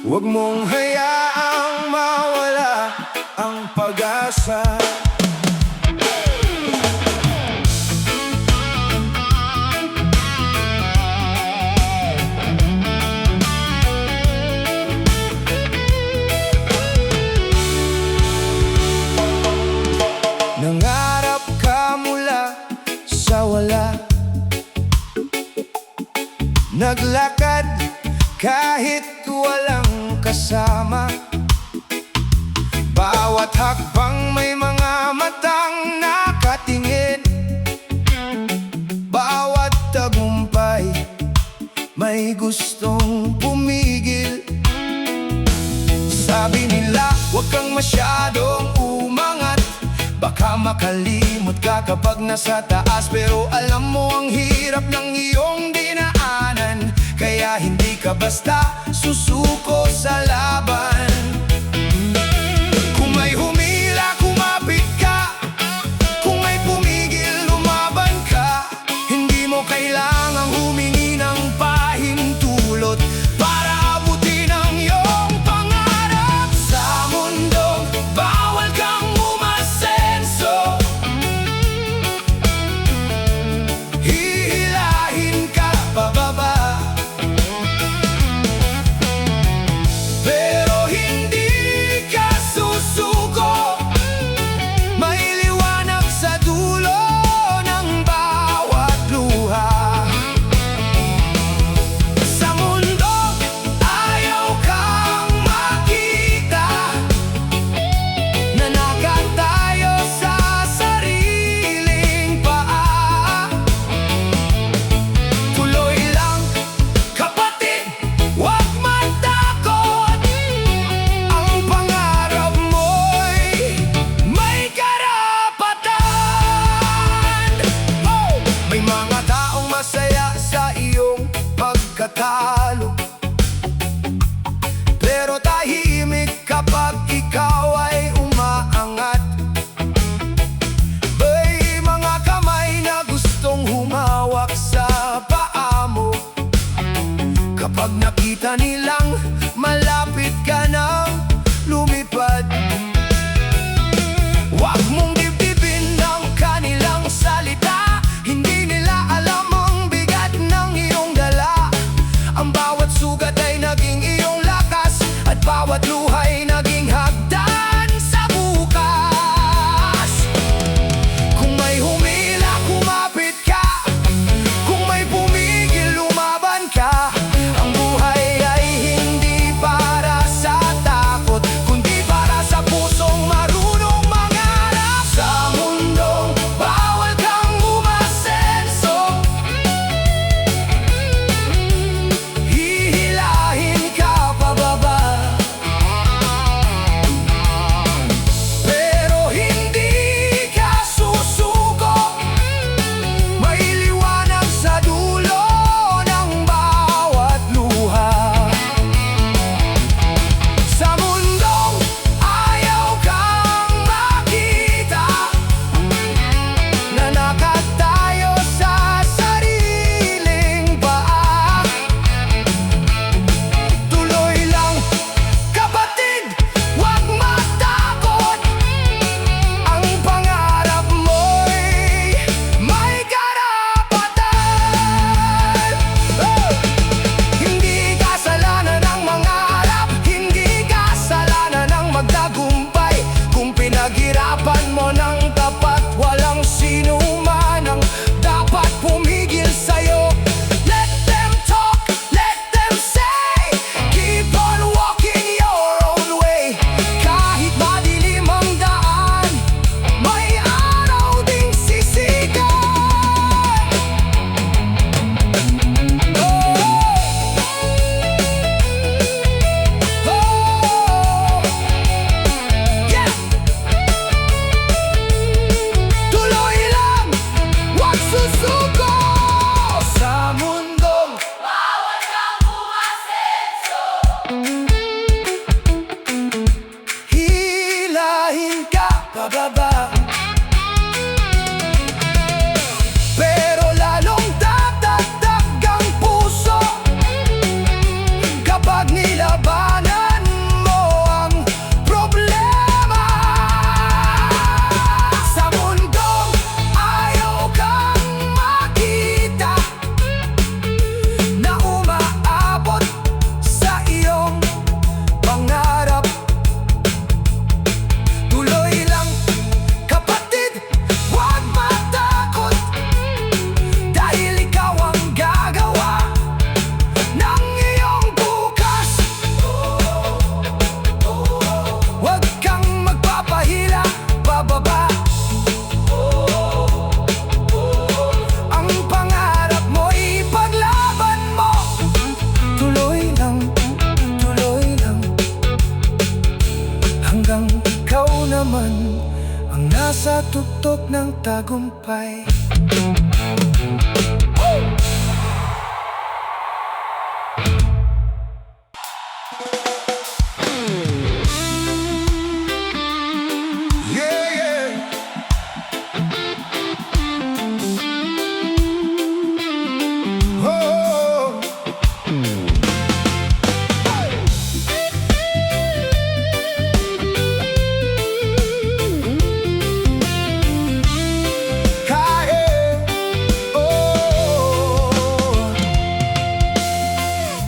Huwag mong hayaang mawala ang pag-asa. Nangarap ka mula sa wala, naglakad kahit walang kasama. Bawat hakbang may mga matang nakatingin, bawat tagumpay may gustong pumigil. Sabi nila, huwag kang masyadong umangat, baka makalimot ka kapag nasa taas. Pero alam mo ang hirap ng iyong dinaanan, kaya hindi ka basta susuko sa laban. Kung may humila, kumapit ka. Kung may pumigil, lumaban ka. Hindi mo kailangang humingi ng pahintulot para abutin ang iyong pangarap. Sa mundong bawal kang umasenso, hihilahin ka pababa. Pero hindi ka susuko, may liwanag sa dulo ng bawat luha. Sa mundo, ayaw kang makita, nanakat tayo sa sariling paa. Tuloy lang, kapatid, huwag matakot. Ang pangarap mo'y may karapatan. May mga taong masaya sa iyong pagkatalo, pero tahimik kapag ikaw ay umaangat. May mga kamay na gustong humawak sa paa mo, kapag nakita nilang malapit ka nang lumipad. Huwag mong dibdibin ang kanilang salita, hindi nila alam ang bigat ng iyong dala. Ang bawat sugat ay naging iyong lakas, at bawat luha'y naging hagdan sa bukas. Kung may humila, kumapit ka. Kung may pumigil, lumaban ka. Ang buhay ay hindi tagumpay. Yeah, yeah. Oh.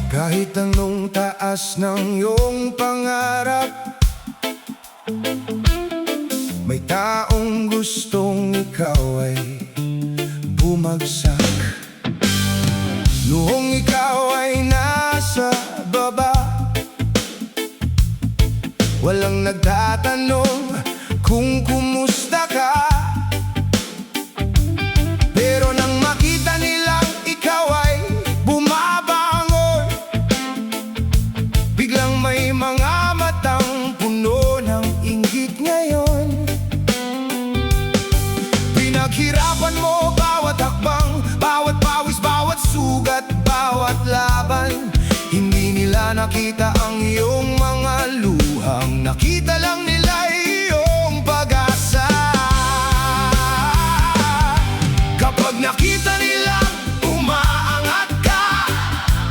Kahit anong taas ng iyong pangarap, may taong gustong ikaw ay bumagsak. Noong ikaw ay nasa baba, walang nagtatanong kung kumusta ka. Pero nang makita nilang ikaw ay bumabangon, biglang may mga matang puno ng inggit ngayon. Pinaghirapan mo bawat hakbang, bawat pawis, bawat sugat, bawat laban. Hindi nila nakita ang iyong mga luhang, nakita lang nila iyong pag-asa. Kapag nakita nilang umaangat ka,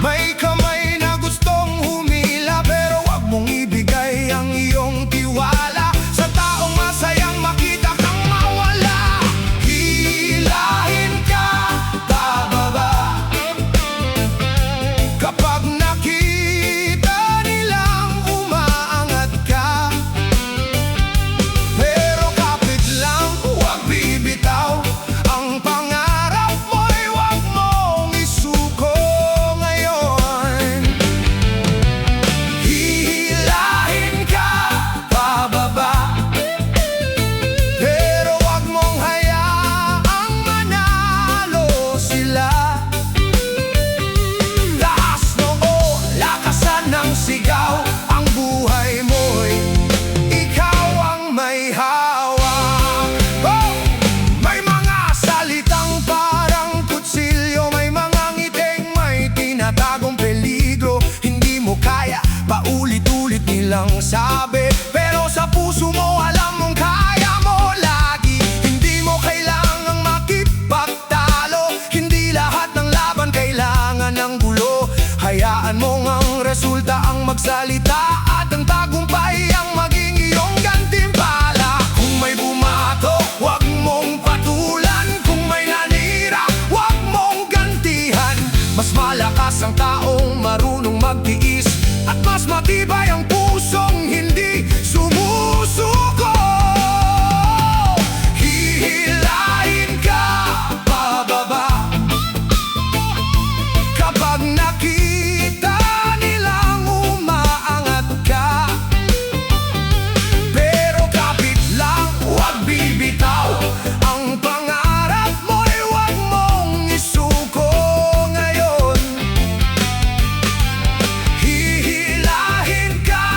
may kamay na gustong humila, pero wag mong ibigay ang iyong tiwala sa taong masayang makita kang mawala. Hilahin ka pababa kapag nakita nilang umaangat ka, pero kapit lang, huwag bibitaw. Ang pangarap mo'y huwag mong isuko ngayon. Hihilahin ka pababa, pero huwag mong hayaang manalo sila. Taas noo, lakasan ng sigaw, ang buhay mo'y ikaw ang may hawak. Oh! May mga salitang parang kutsilyo, may mga ngiting may tinatagong peligro. Hindi mo kaya, paulit-ulit nilang sabi, pero sa puso mo alam mong kaya mo lagi. Hindi mo kailangang makipagtalo, hindi lahat ng laban kailangan ng gulo. Hayaan mong ang resulta ang magsalita, at ang tagumpay ang maging iyong gantimpala. Kung may bumato, huwag mong patulan. Kung may nanira, huwag mong gantihan. Mas malakas ang taong marunong magtiis, at mas matibay ang pusong hindi sumusuko. Hihilahin ka pababa kapag nakita nilang umaangat ka, pero kapit lang, huwag bibitaw. Ang pangarap mo'y huwag mong isuko ngayon. Hihilahin ka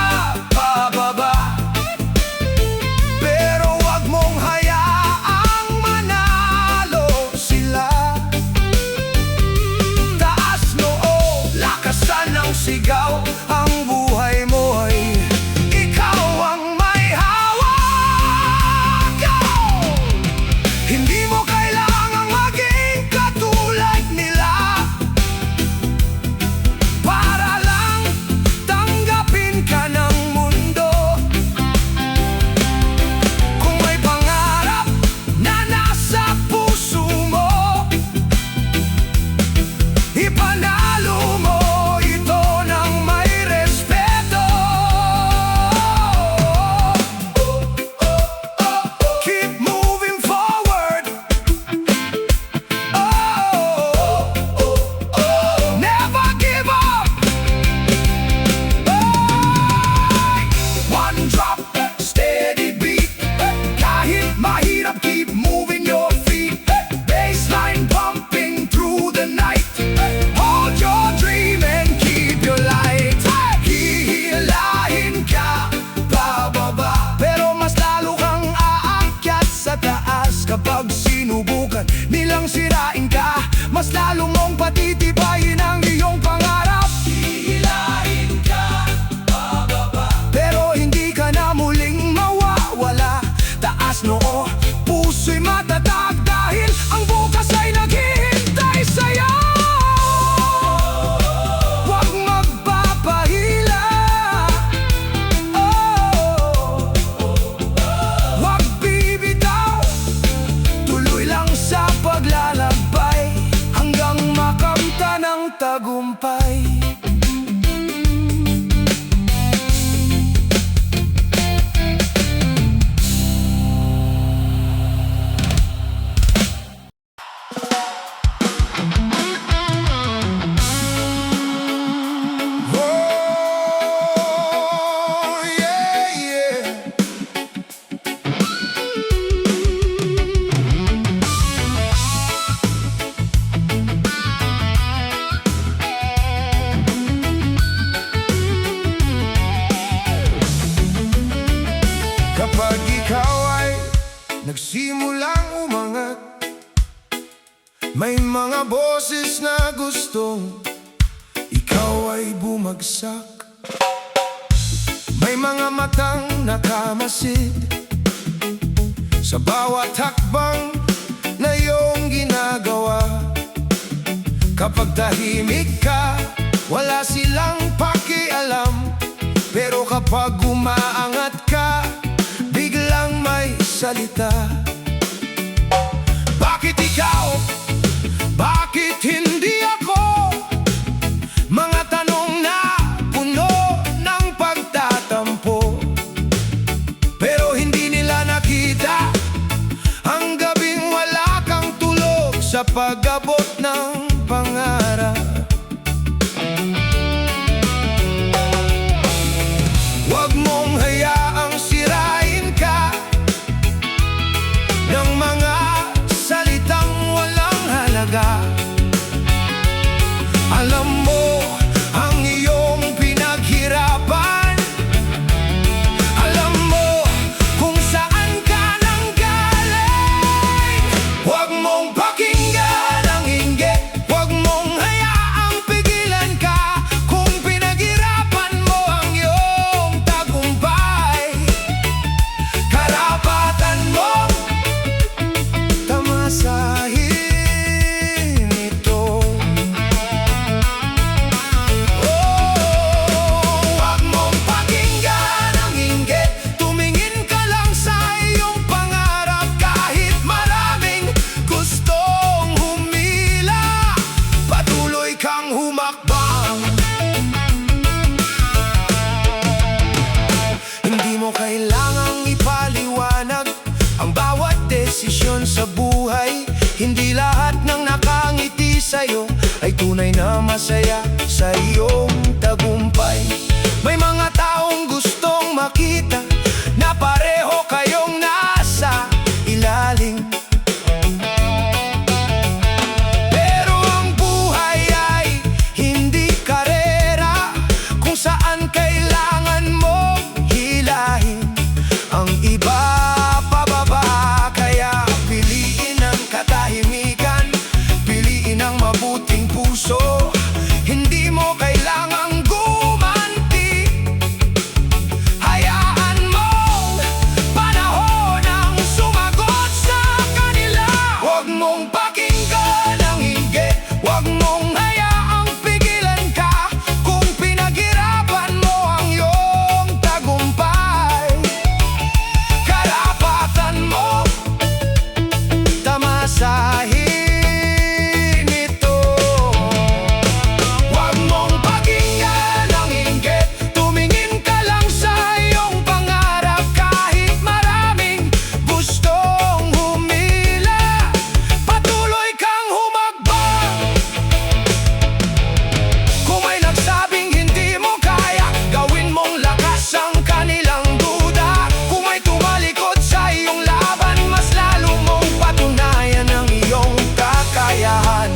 mga boses na gustong ikaw ay bumagsak. May mga matang nakamasid sa bawat hakbang na iyong ginagawa. Kapag tahimik ka, wala silang pakialam. Pero kapag umaangat ka, biglang may salita. Bakit ikaw? Bakit hindi ako? Mga tanong na puno ng pagtatampo. Pero hindi nila nakita ang gabing wala kang tulog sa pag-abot ng pangarap. Huwag mong hayaang sirain ka ng mga salitang walang halaga. Alam mo ang iyong pinaghirapan. Alam mo kung saan ka nanggaling. Huwag mong pakinggan ang inggit. Huwag mong hayaang pigilan ka kung pinaghirapan mo ang iyong tagumpay. Karapatan mo tamasahin ito. Huwag mong pakinggan ang inggit. Tumingin ka lang sa iyong pangarap. Kahit maraming gustong humila, patuloy kang humakbang. Hindi mo kailangang ipaliwanag ang bawat desisyon sa buhay. Hindi lahat ng nakangiti sa'yo ay tunay na masaya sa iyong tagumpay. May mga taong gustong makita na pareho kayong nasa ilalim. Pero ang buhay ay hindi karera kung saan kailangan mong hilahin ang iba pababa. Kaya piliin ang katahimikan, piliin ang mabuting puso. Hindi mo kailangang gumanti. Hayaan mong panahon ang sumagot sa kanila. Huwag mong pakinggan ang inggit. Huwag mong hayaang pigilan ka kung pinaghirapan mo ang iyong tagumpay. Karapatan mo tamasahin ito. Huwag mong pakinggan ang inggit. Tumingin ka lang sa iyong pangarap. Kahit maraming gustong humila, patuloy kang humagbang. Kung may nagsabing hindi mo kaya, gawin mong lakas ang kanilang duda. Kung may tumalikod sa iyong laban, mas lalo mong patunayan ang iyong kakayahan.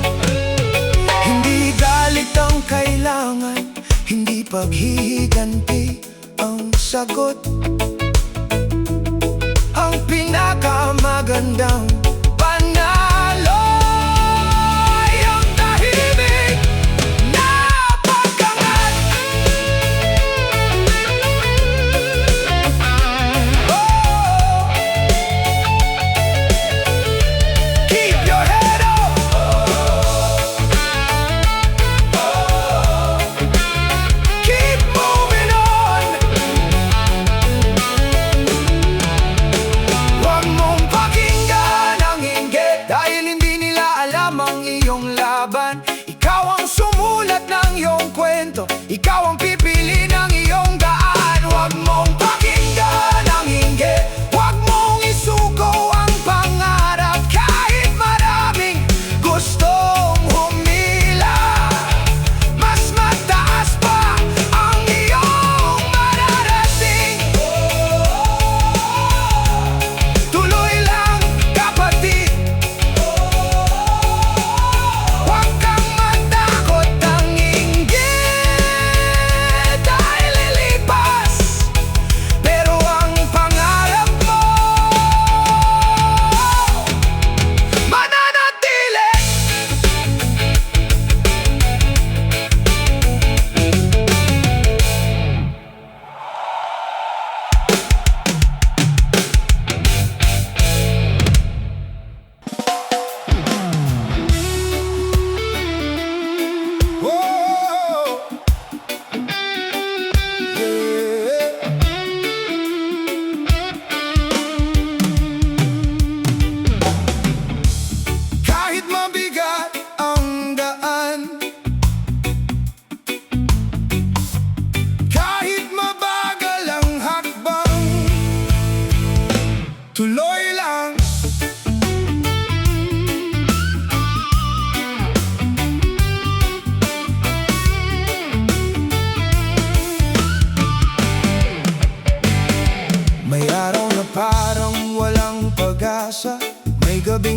Hindi galit ang kailangan, hindi paghihiganti ang sagot. Ang pinakamagandang panalo ay ang tahimik na pagkangat. Keep your head up. Keep moving on. Huwag mong pakinggan ang inggit, dahil hindi nila alam ang iyong laban. Ikaw ang sumulat ng iyong kwento. Ikaw ang pipili ng iyong daan. Huwag mong pakinggan ang inggit. Huwag mong isuko ang pangarap. Kahit maraming gustong humila, mas mataas pa ang iyong mararating. Tuloy lang, kapatid. Huwag kang matakot ang inggit, dahil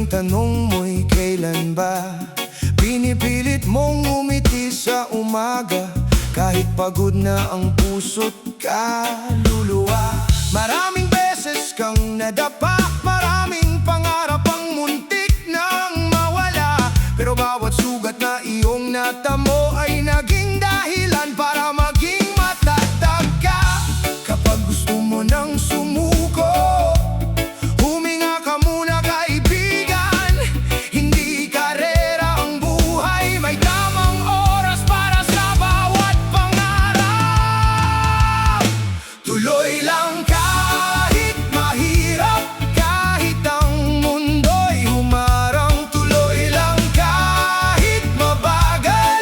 tuwing tanong mo'y kailan ba? Pinipilit mong umiti sa umaga kahit pagod na ang puso't kaluluwa. Maraming beses kang nadapa, maraming pangarap ang muntik nang mawala, pero bawat sugat na iyong natamo ay naging dahilan para maging matatag ka. Kapag gusto mo nang sumuko, huminga ka muna kaibigan. Hindi karera ang buhay, may tamang oras para sa bawat pangarap. Tuloy lang kahit mahirap, kahit ang mundo'y humarang. Tuloy lang kahit mabagal,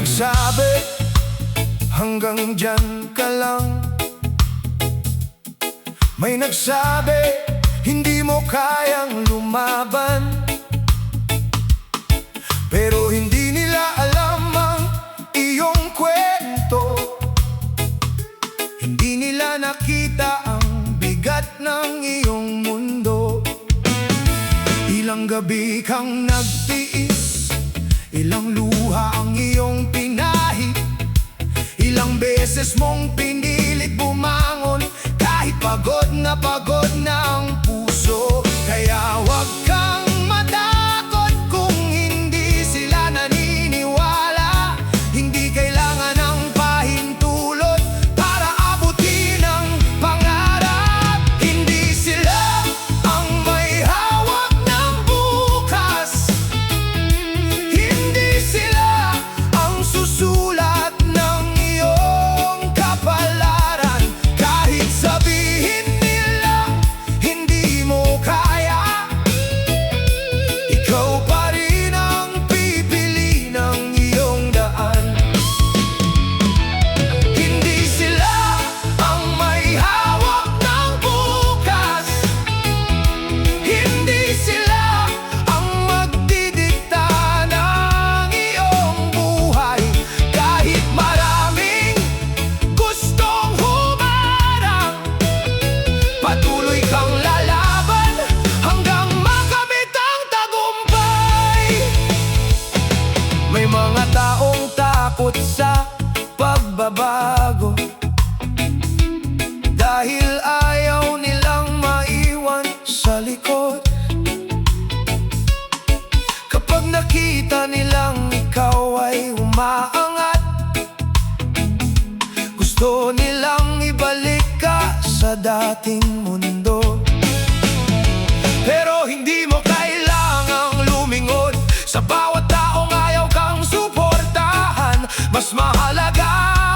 nagsabi, hanggang dyan ka lang. May nagsabi, hindi mo kayang lumaban. Pero hindi nila alam ang iyong kwento. Hindi nila nakita ang bigat ng iyong mundo. Ilang gabi kang nagtiis, ilang luha ang iyong pinahid, ilang beses mong pinilit bumangon, kahit pagod na ang puso. Kaya wag kang matakot kung hindi sila naniniwala. Hindi kailangan ng pahintulot para abutin ang pangarap. Hindi sila ang may hawak ng bukas. Hindi sila ang susulat ng iyong kapalaran. Kahit sabihin nila hindi mo kaya, ikaw pa rin ang pipili ng iyong daan. Hindi sila ang may hawak ng bukas. Hindi sila ang magdidikta ng iyong buhay. Kahit maraming gustong humarang, patuloy kang lalaban hanggang makamit ang tagumpay. May mga taong takot sa pagbabago dahil ayaw nilang maiwan sa likod. Kapag nakita nilang ikaw ay umaangat, gusto nilang ibalik ka sa dating mundo. Pero hindi mo kailangang lumingon sa bawat taong ayaw kang suportahan. Mas mahalaga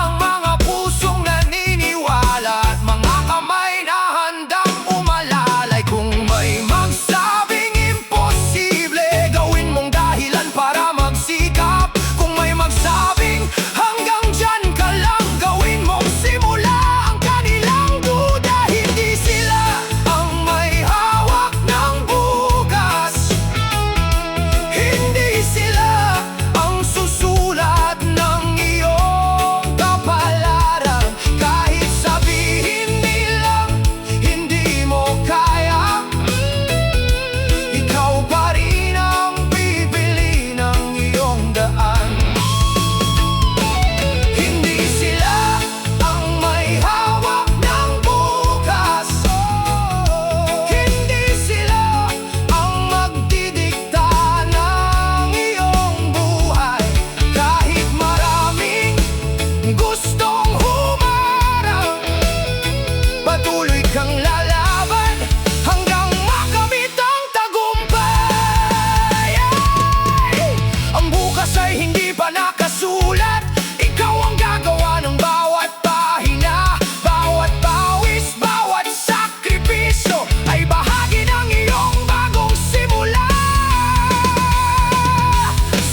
ang mga pusong naniniwala at mga kamay na handang umalalay. Kung may magsabing imposible, gawin mong dahilan para magsikap. Kung may magsabing hanggang dyan ka lang, gawin mong simula ang kanilang duda. Hindi sila ang may hawak ng bukas. Hindi sila ang susulat ng iyong kapalaran. Kahit sabihin nilang hindi mo kaya, ikaw pa rin ang pipili ng iyong daan. Hindi sila ang may hawak ng bukas. Hindi sila ang magdidikta ng iyong buhay. Kahit maraming gustong humarang, patuloy kang lalaban hanggang makamit ang tagumpay. Ang bukas ay hindi pa nakasulat. Ikaw ang gagawa ng bawat pahina. Bawat pawis, bawat sakripisyo ay bahagi ng iyong bagong simula.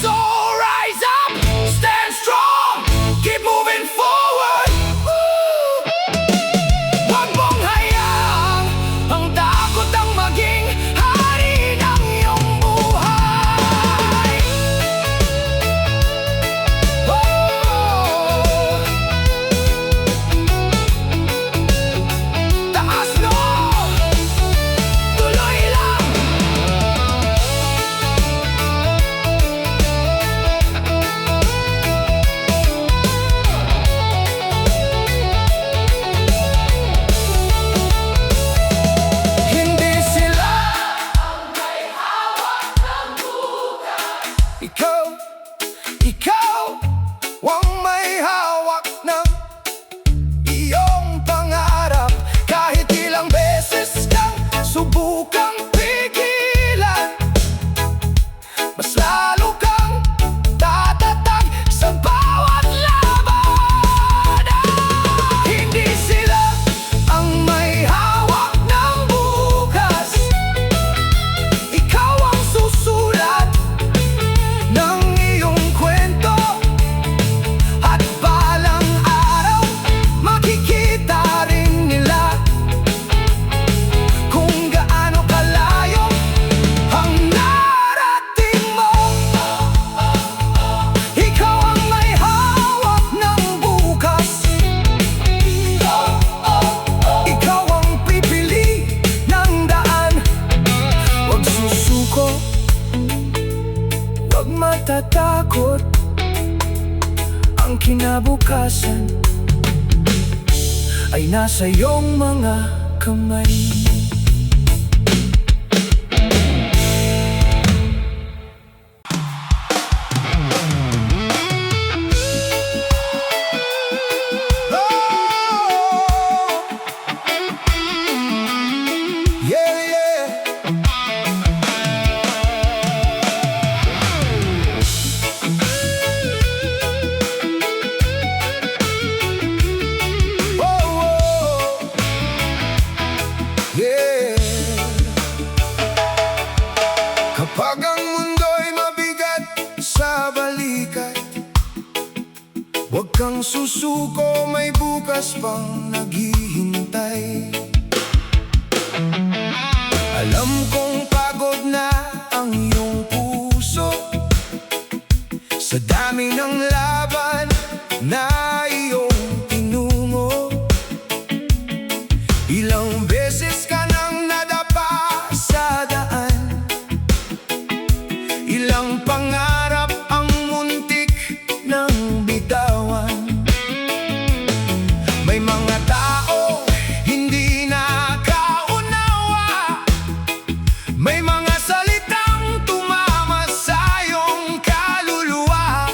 So rise up, stand strong, keep moving forward. Woo! Huwag mong hayaang ang takot ang maging hari ng iyong buhay. Oh! Taas no! Tuloy lang! Hindi sila ang may hawak ng bukas. Ikaw ang may hawak ng iyong pangarap. Kahit ilang beses kang subukang pigilan, mas lalo kang tatatag sa bawat laban. Hindi sila ang may hawak ng bukas. Ikaw ang susulat ng iyong kwento. natatakot ang kinabukasan ay nasa iyong mga kamay. Kapag ang mundo'y mabigat sa balikat, huwag kang susuko, may bukas pang naghihintay. Alam kong pagod na ang iyong puso sa dami ng laban na iyong tinungo. Ilang beses ka nang nadapa sa daan, ilang pangarap ang muntik ng bitawan. May mga tao hindi nakaunawa, may mga salitang tumama sa iyong kaluluwa.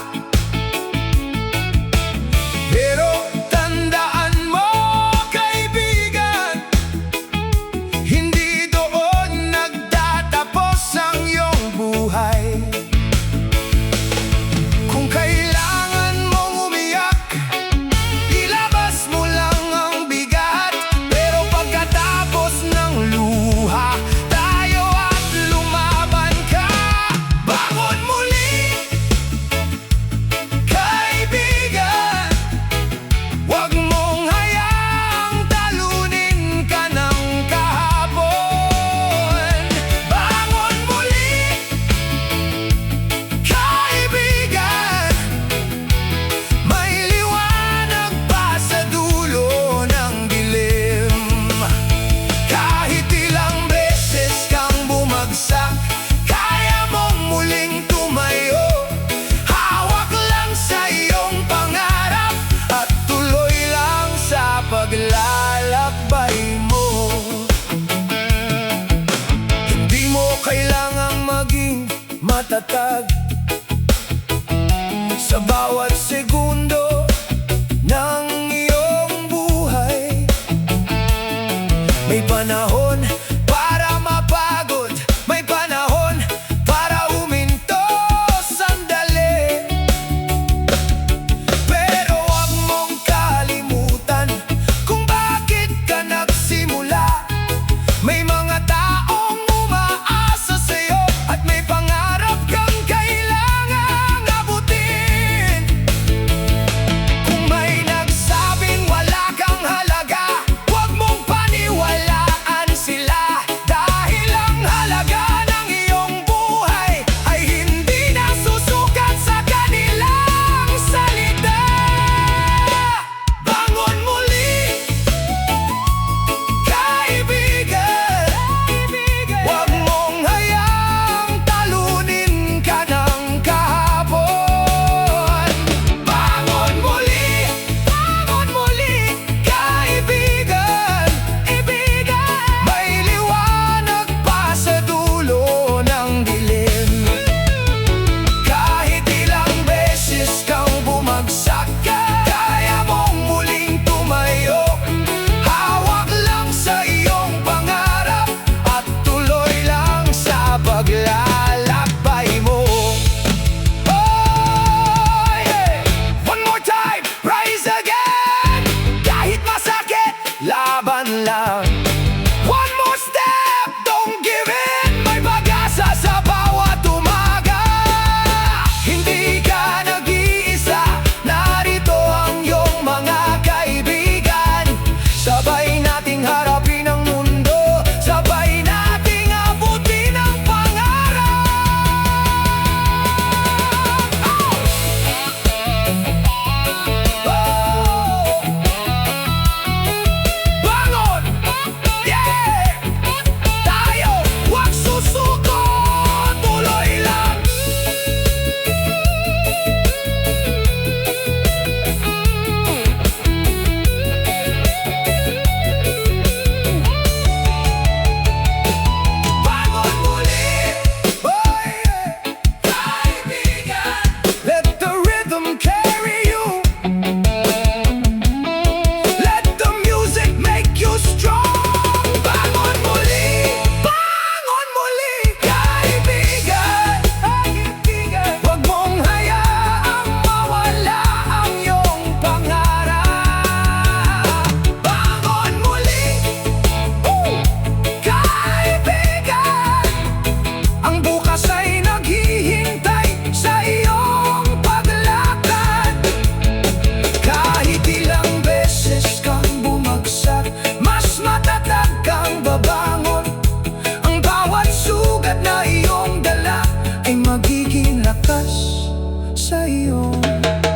sa iyong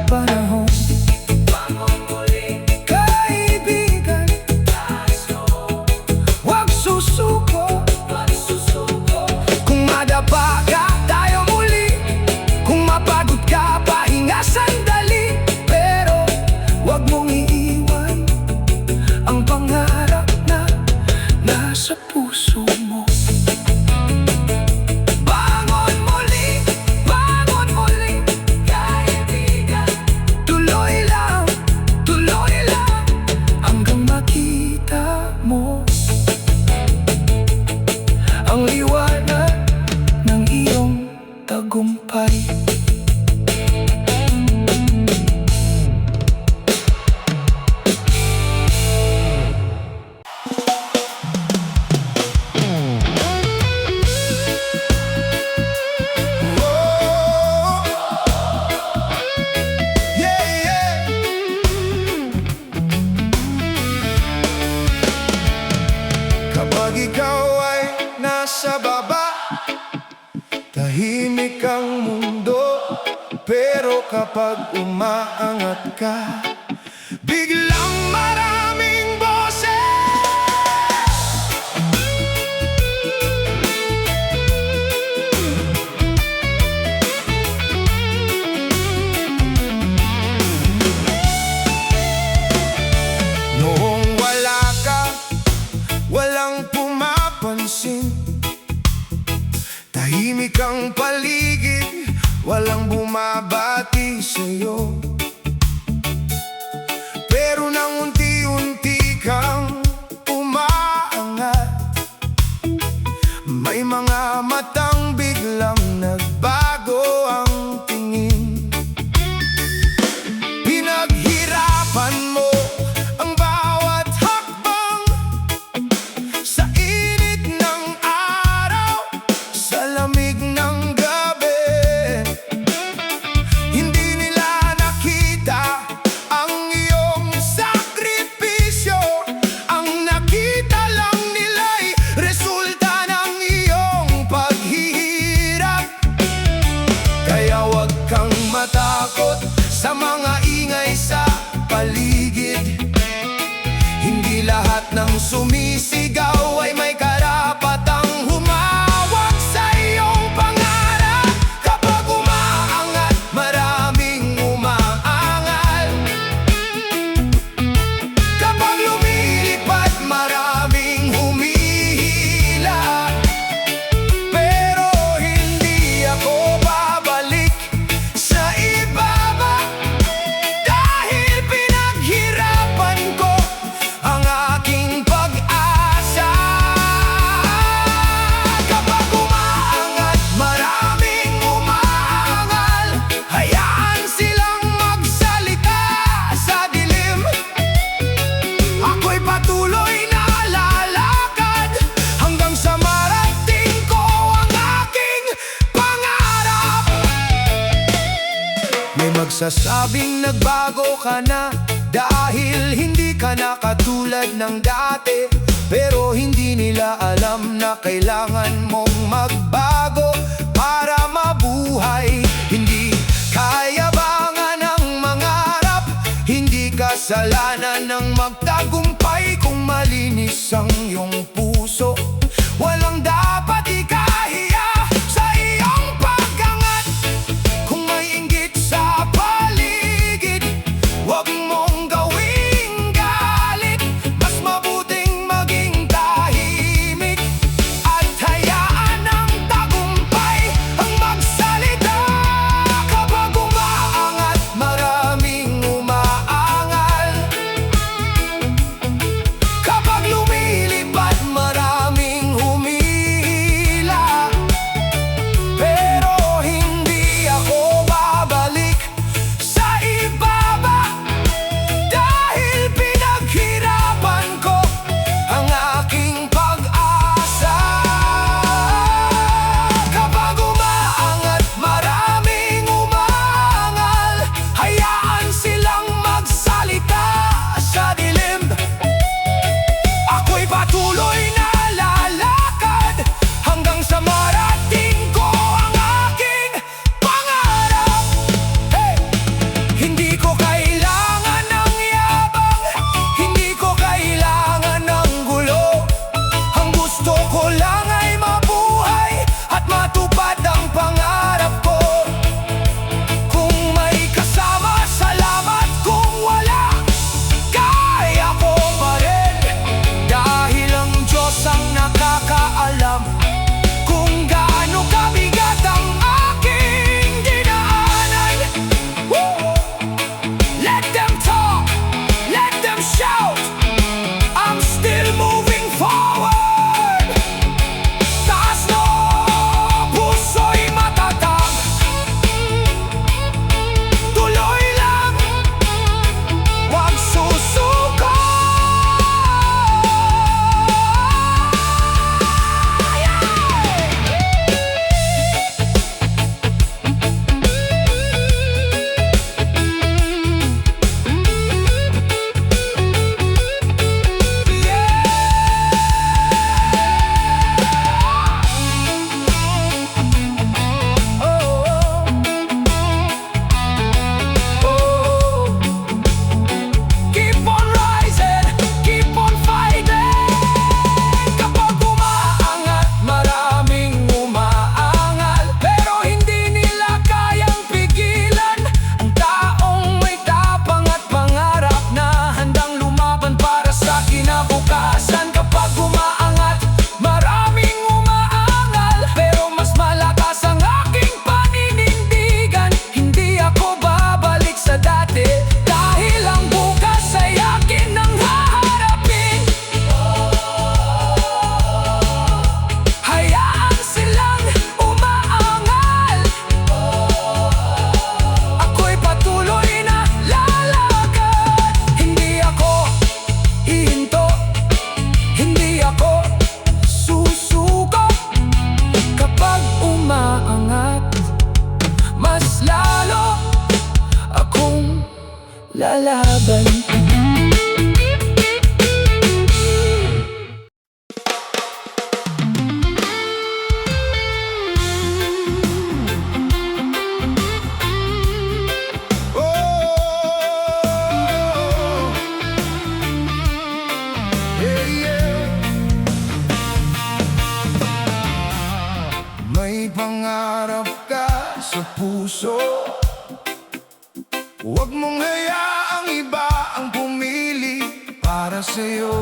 panahon. Bangon muli, kaibigan, huwag susuko. Kung madapa ka, tayo muli. Kung mapagod ka, pahinga sandali. Pero huwag mong iiwan ang pangarap na nasa puso mo. Bangon muli, kaibigan. Tuloy lang, hanggang makita mo ang liwanag ng iyong tagumpay. Kapag ikaw ay nasa baba, tahimik ang mundo. Pero kapag umaangat ka, biglang maraming boses. Noong wala ka, walang pumapansin. Tahimik ang paligid, walang bumabati sa'yo. Pero nang unti-unti kang umaangat, may mga matang biglang nagbago ang tingin. Pinaghirapan mo ang bawat hakbang sa init ng araw, sa lamig ng gabi. Hindi nila nakita ang iyong sakripisyo. Ang nakita lang nila'y resulta ng iyong paghihirap. Kaya huwag kang matakot sa mga ingay sa paligid. Hindi lahat ng sumisigaw ay may karapatang humawak sa iyong pangarap. Kapag umaangat, maraming umaangal. Kapag lumilipad, maraming humihila. Pero hindi ako babalik sa ibaba, dahil pinaghirapan ko ang aking pag-asa. Kapag umaangat, maraming umaangal. Hayaan silang magsalita sa dilim. Ako'y patuloy na lalakad hanggang sa marating ko ang aking pangarap. May magsasabing nagbago ka na dahil hindi ka na katulad ng dati. Pero hindi nila alam na kailangan mong magbago para mabuhay. Hindi kayabangan ng mangarap, hindi kasalanan ng magtagumpay. Kung malinis ang iyong puso, walang dapat ikahiya sa iyong pag-angat. Kung may inggit sa paligid, huwag mong gawing galit. Mas mabuting maging tahimik at hayaan ang tagumpay ang magsalita. Kapag umaangat, maraming umaangal. Kapag lumilipad, maraming lalaban. Oh, yeah, yeah. May pangarap ka sa puso, huwag mong hayaang iba ang pumili para sa'yo.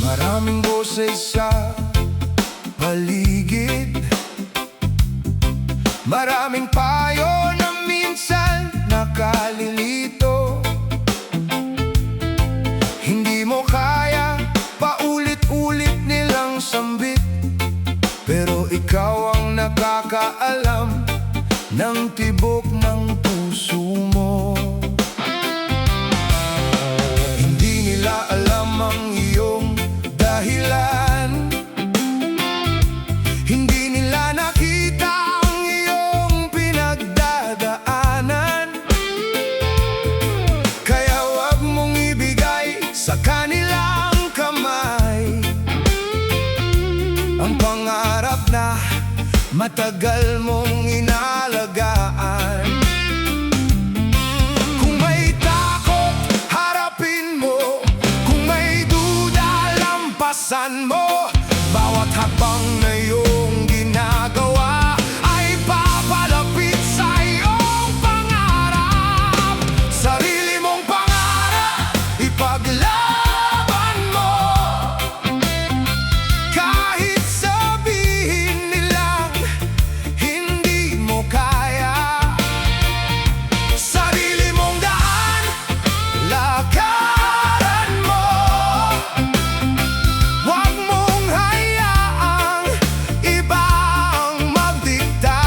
Maraming boses sa paligid, maraming payo na minsan nakalilito. Hindi mo kaya, paulit-ulit nilang sambit, pero ikaw ang nakakaalam ng tibok ng puso mo. Hindi nila alam ang iyong dahilan, hindi nila nakita ang iyong pinagdadaanan. Kaya wag mong ibigay sa kanilang kamay ang pangarap na matagal mong inalagaan. Kung may takot, harapin mo. Kung may duda, lampasan mo. Bawat hakbang na iyong ginagawa ay papalapit sa iyong pangarap. Sarili mong pangarap, ipaglaban mo. Kahit sabihin nilang hindi mo kaya, sarili mong daan, lakaran mo. Huwag mong hayaang ibang magdikta.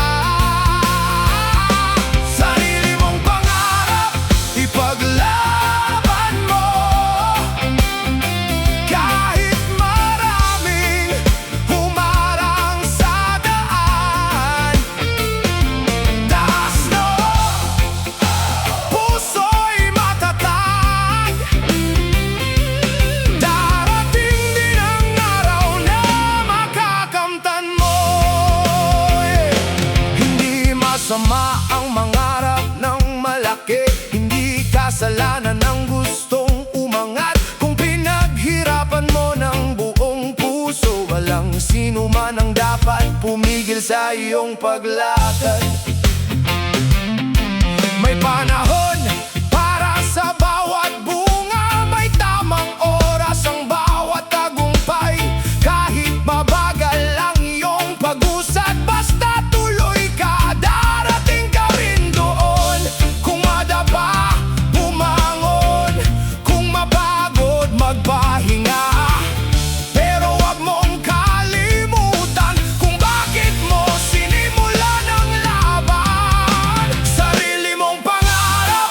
Sarili mong pangarap, ipaglaban mo. Kahit maraming humarang sa daan, taas no, puso'y matatag. Darating din ang araw na makakamtan mo. Hindi masama ang mangarap ng malaki, hindi kasalanan ng gustong umangat. Kung pinaghirapan mo ng buong puso, walang sino man ang dapat pumigil sa iyong paglakad. May panahon para sa bawat bunga, may tamang oras ang bawat tagumpay. Kahit mabagal ang iyong pag-usad, basta tuloy ka, darating ka rin doon. Kung madapa, bumangon. Kung mapagod, magpahinga. Pero wag mong kalimutan kung bakit mo sinimulan ang laban. Sarili mong pangarap,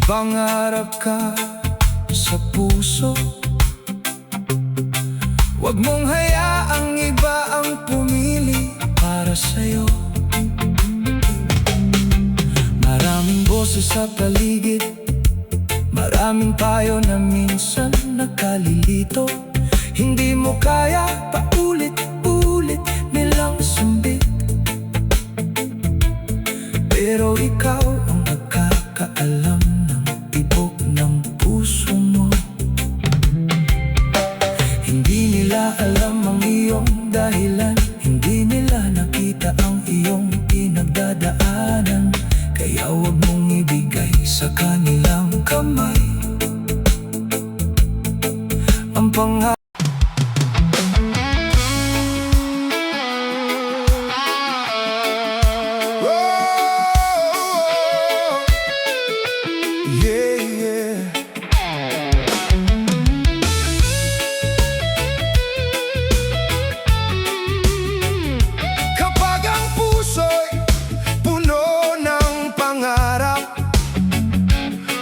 pangarap ka sa puso, huwag mong hayaang iba ang pumili para sa'yo. Maraming boses sa paligid, maraming payo na minsan nakalilito. Hindi mo kaya paulit-ulit nilang sambit, pero ikaw ang nagkakaalam ng tibok ng puso mo. Hindi nila alam ang iyong dahilan, hindi nila nakita ang iyong pinagdadaanan. Kaya huwag mong ibigay sa kanilang kamay ang pangarap.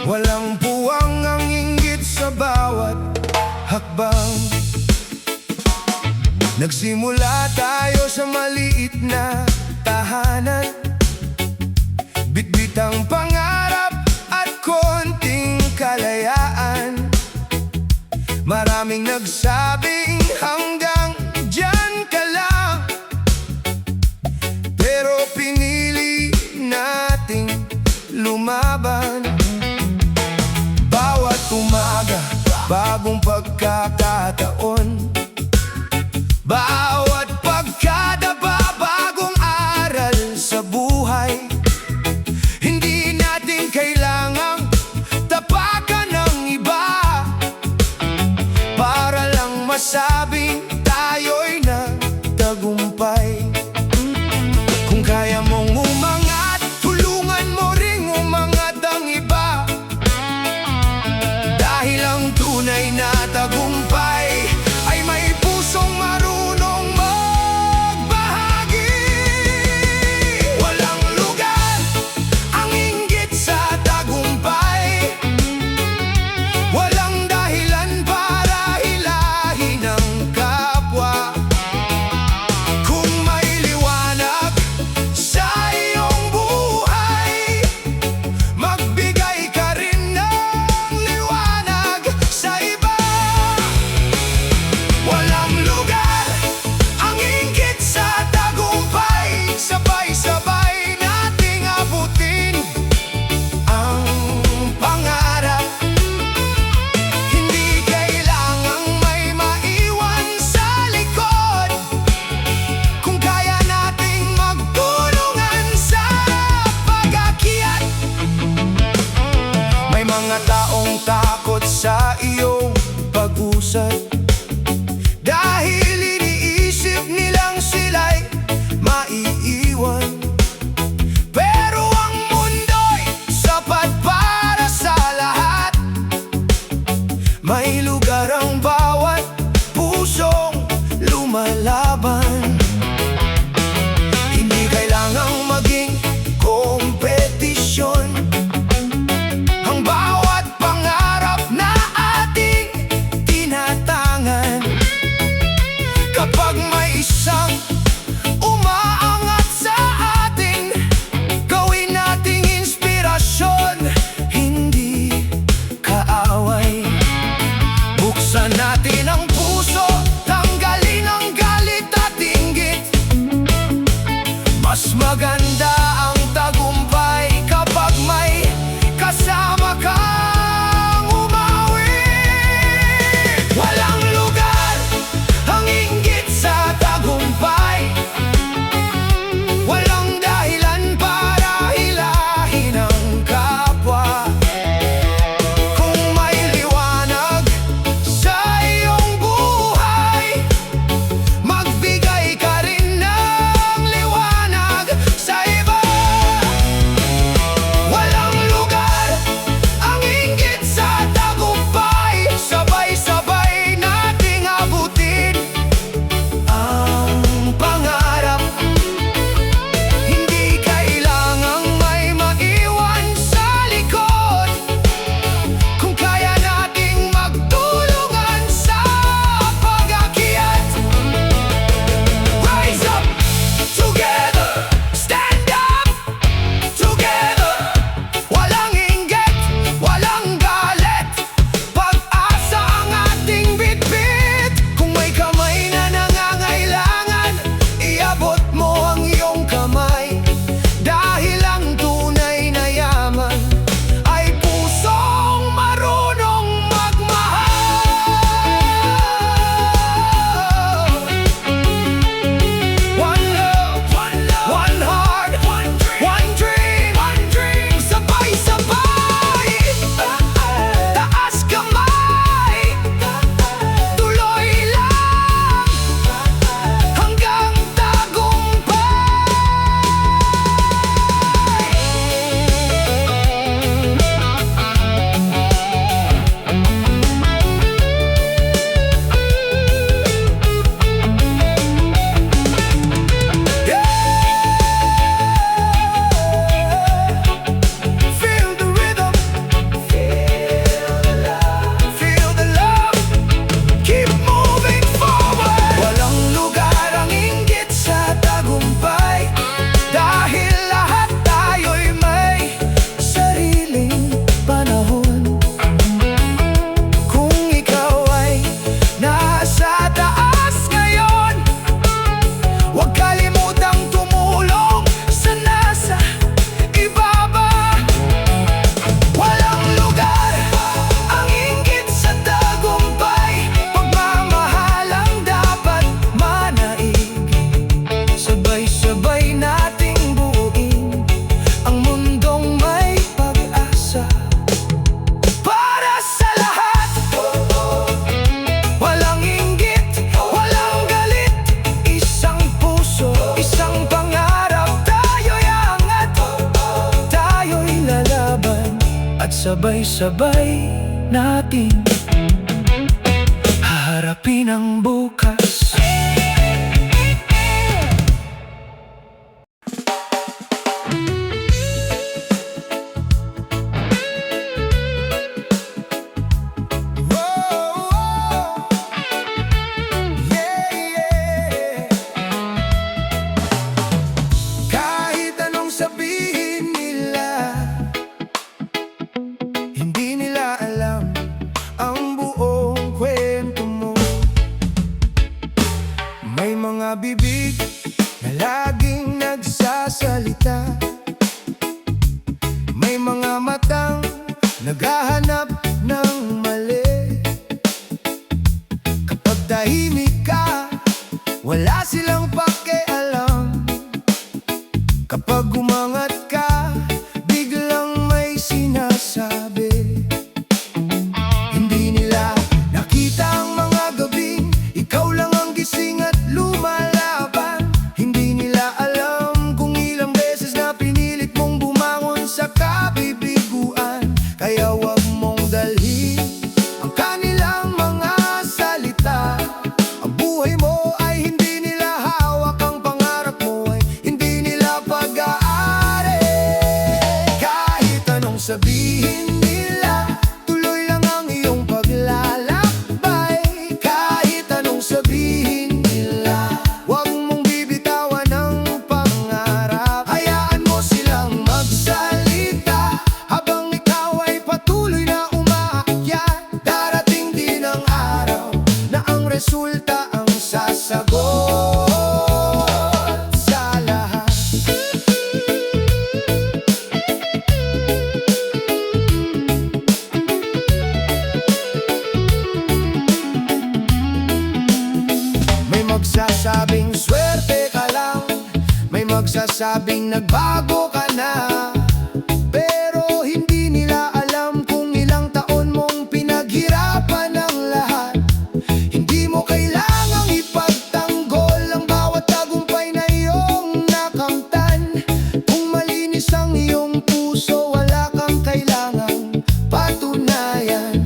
Walang puwang ang inggit sa bawat hakbang. Nagsimula tayo sa maliit na tahanan, bitbit ang pangarap at konting kalayaan. Maraming nagsabing hanggang diyan ka lang, pero pinili nating lumaban. Umaga, bagong pagkakataon. Bawat pagkadapa, bagong aral sa buhay. Hindi natin kailangang tapakan ng iba para lang masabing tayo'y nagtagumpay. Kung kaya mong umangat, tulungan mo ring umangat ang iba. Dahil ang tunay na tagumpay ay may pusong marunong magbahagi. Walang lugar ang inggit sa tagumpay, walang dahilan para hilahin ang kapwa. Kung may liwanag sa iyong buhay, magbigay ka rin ng sa iba. Walang lugar ang inggit sa tagumpay, sabay-sabay nating abutin ang pangarap. Hindi kailangang may maiwan sa likod, kung kaya nating magtulungan sa pag-akyat. May mga taong takot sa iyong pag-usad, dahil iniisip nilang sila'y maiiwan. Pero ang mundo'y sapat para sa lahat, may lugar ang bawat pusong lumalaban. Hindi kailangang maging kompetisyon ang bawat pangarap na ating sabay-sabay natin haharapin ang bukas. Kahit anong sabihin nila, hindi nila alam ang buong kwento mo. May mga bibig na laging nagsasalita, may mga matang naghahanap ng mali. Kapag tahimik ka, wala silang pakialam. Kapag umangat ka, biglang may sinasabi. Hindi nila nakita ang mga gabing ikaw lang ang gising at lumalaban. Hindi nila alam kung ilang beses na pinilit mong bumangon sa kabibiguan. Kaya wag mong dalhin ang kanilang mga salita. Ang buhay mo ay hindi nila hawak, ang pangarap mo ay hindi nila pag-aari. Kahit anong sabihin nila, tuloy lang ang iyong paglalakbay. Kahit anong sabihin nila, huwag mong bibitawan ang pangarap. Hayaan mo silang magsalita habang ikaw ay patuloy na umaakyat. Darating din ang araw na ang resulta ang sasagot sa lahat. May magsasabing swerte ka lang, may magsasabing nagbago ka na, pero hindi nila alam kung ilang taon mong pinaghirapan ang lahat. Hindi mo kailangang ipagtanggol ang bawat tagumpay na iyong nakamtan. Kung malinis ang iyong puso, wala kang kailangang patunayan.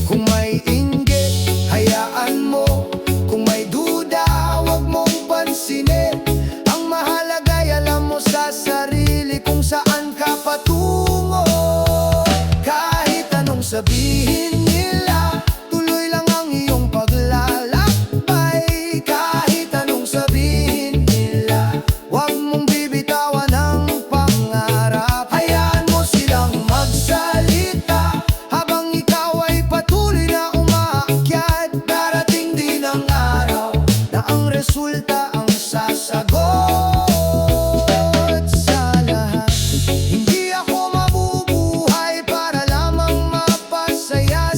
Kung may inggit, hayaan mo. Kung may duda, huwag mong pansinin. Ang mahalaga'y alam mo sa sarili kung saan ka patungo. Kahit anong sabihin nila, tuloy lang ang iyong paglalakbay. Kahit anong sabihin nila, huwag mong bibitawan ang pangarap. Hayaan mo silang magsalita habang ikaw ay patuloy na umaakyat. Darating din ang araw na ang resulta ang sasagot sa lahat. Hindi ako mabubuhay para lamang mapasaya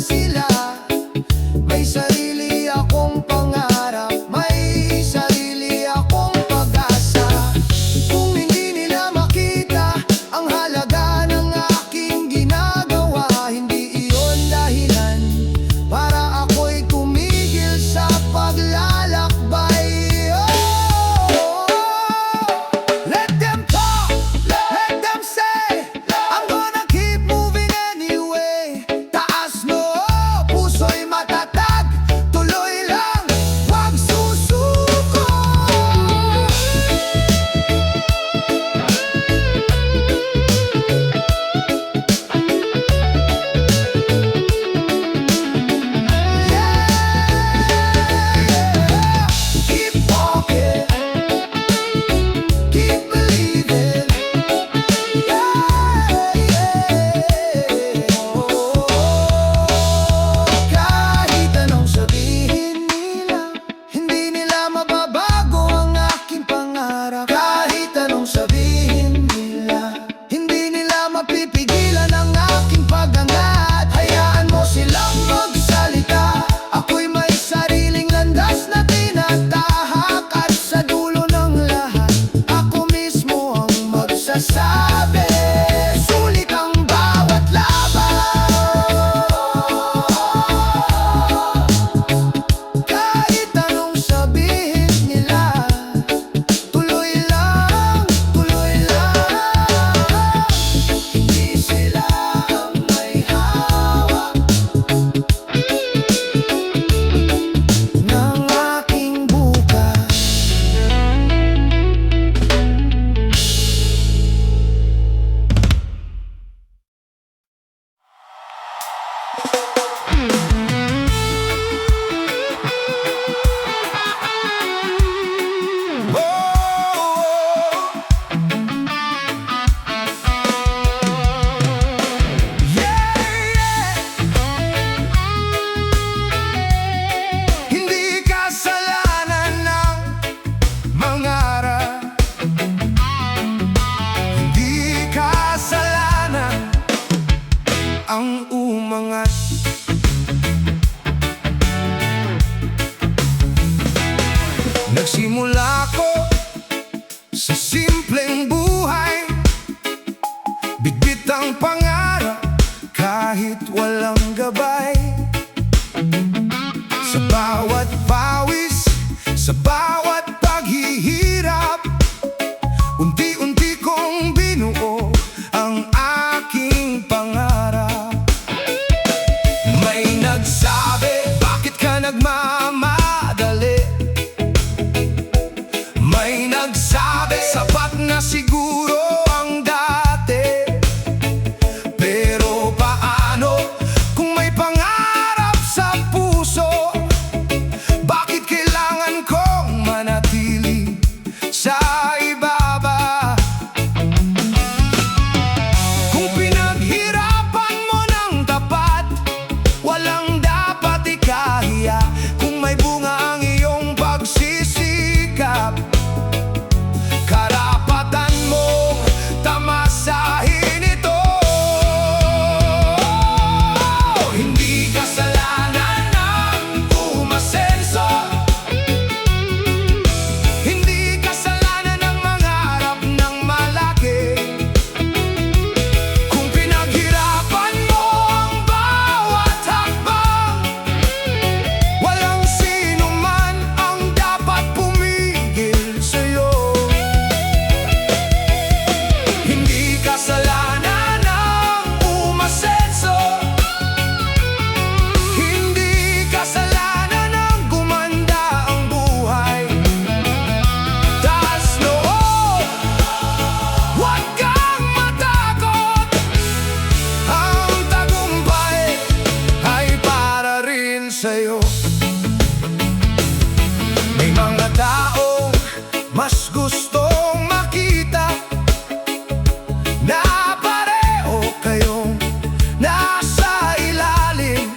ang pangarap kahit walang gabay. Sa bawat pawis, sa bawat paghihirap, unti-unti kong binuo ang aking pangarap. May nagsabi, bakit ka nagmamadali? May nagsabi, sapat na siguro ang dati. Pero paano kung may pangarap sa puso? Bakit kailangan kong manatili sa ibaba? Kung pinaghirapan mo ng tapat, walang dapat ikahiya. Kung may bunga ang iyong pagsisikap, karapatan mo tamasahin ito. Hindi kasalanan ng umasenso, hindi kasalanan ng mangarap ng malaki. Kung pinaghirapan mo ang bawat hakbang, walang sino man ang dapat pumigil sa'yo. Hindi kasalanan ng umasenso, hindi kasalanan ng gumanda ang buhay. Taas noo, huwag kang matakot. Ang tagumpay ay para rin sa'yo. May mga taong mas gustong makita na pareho kayong nasa ilalim.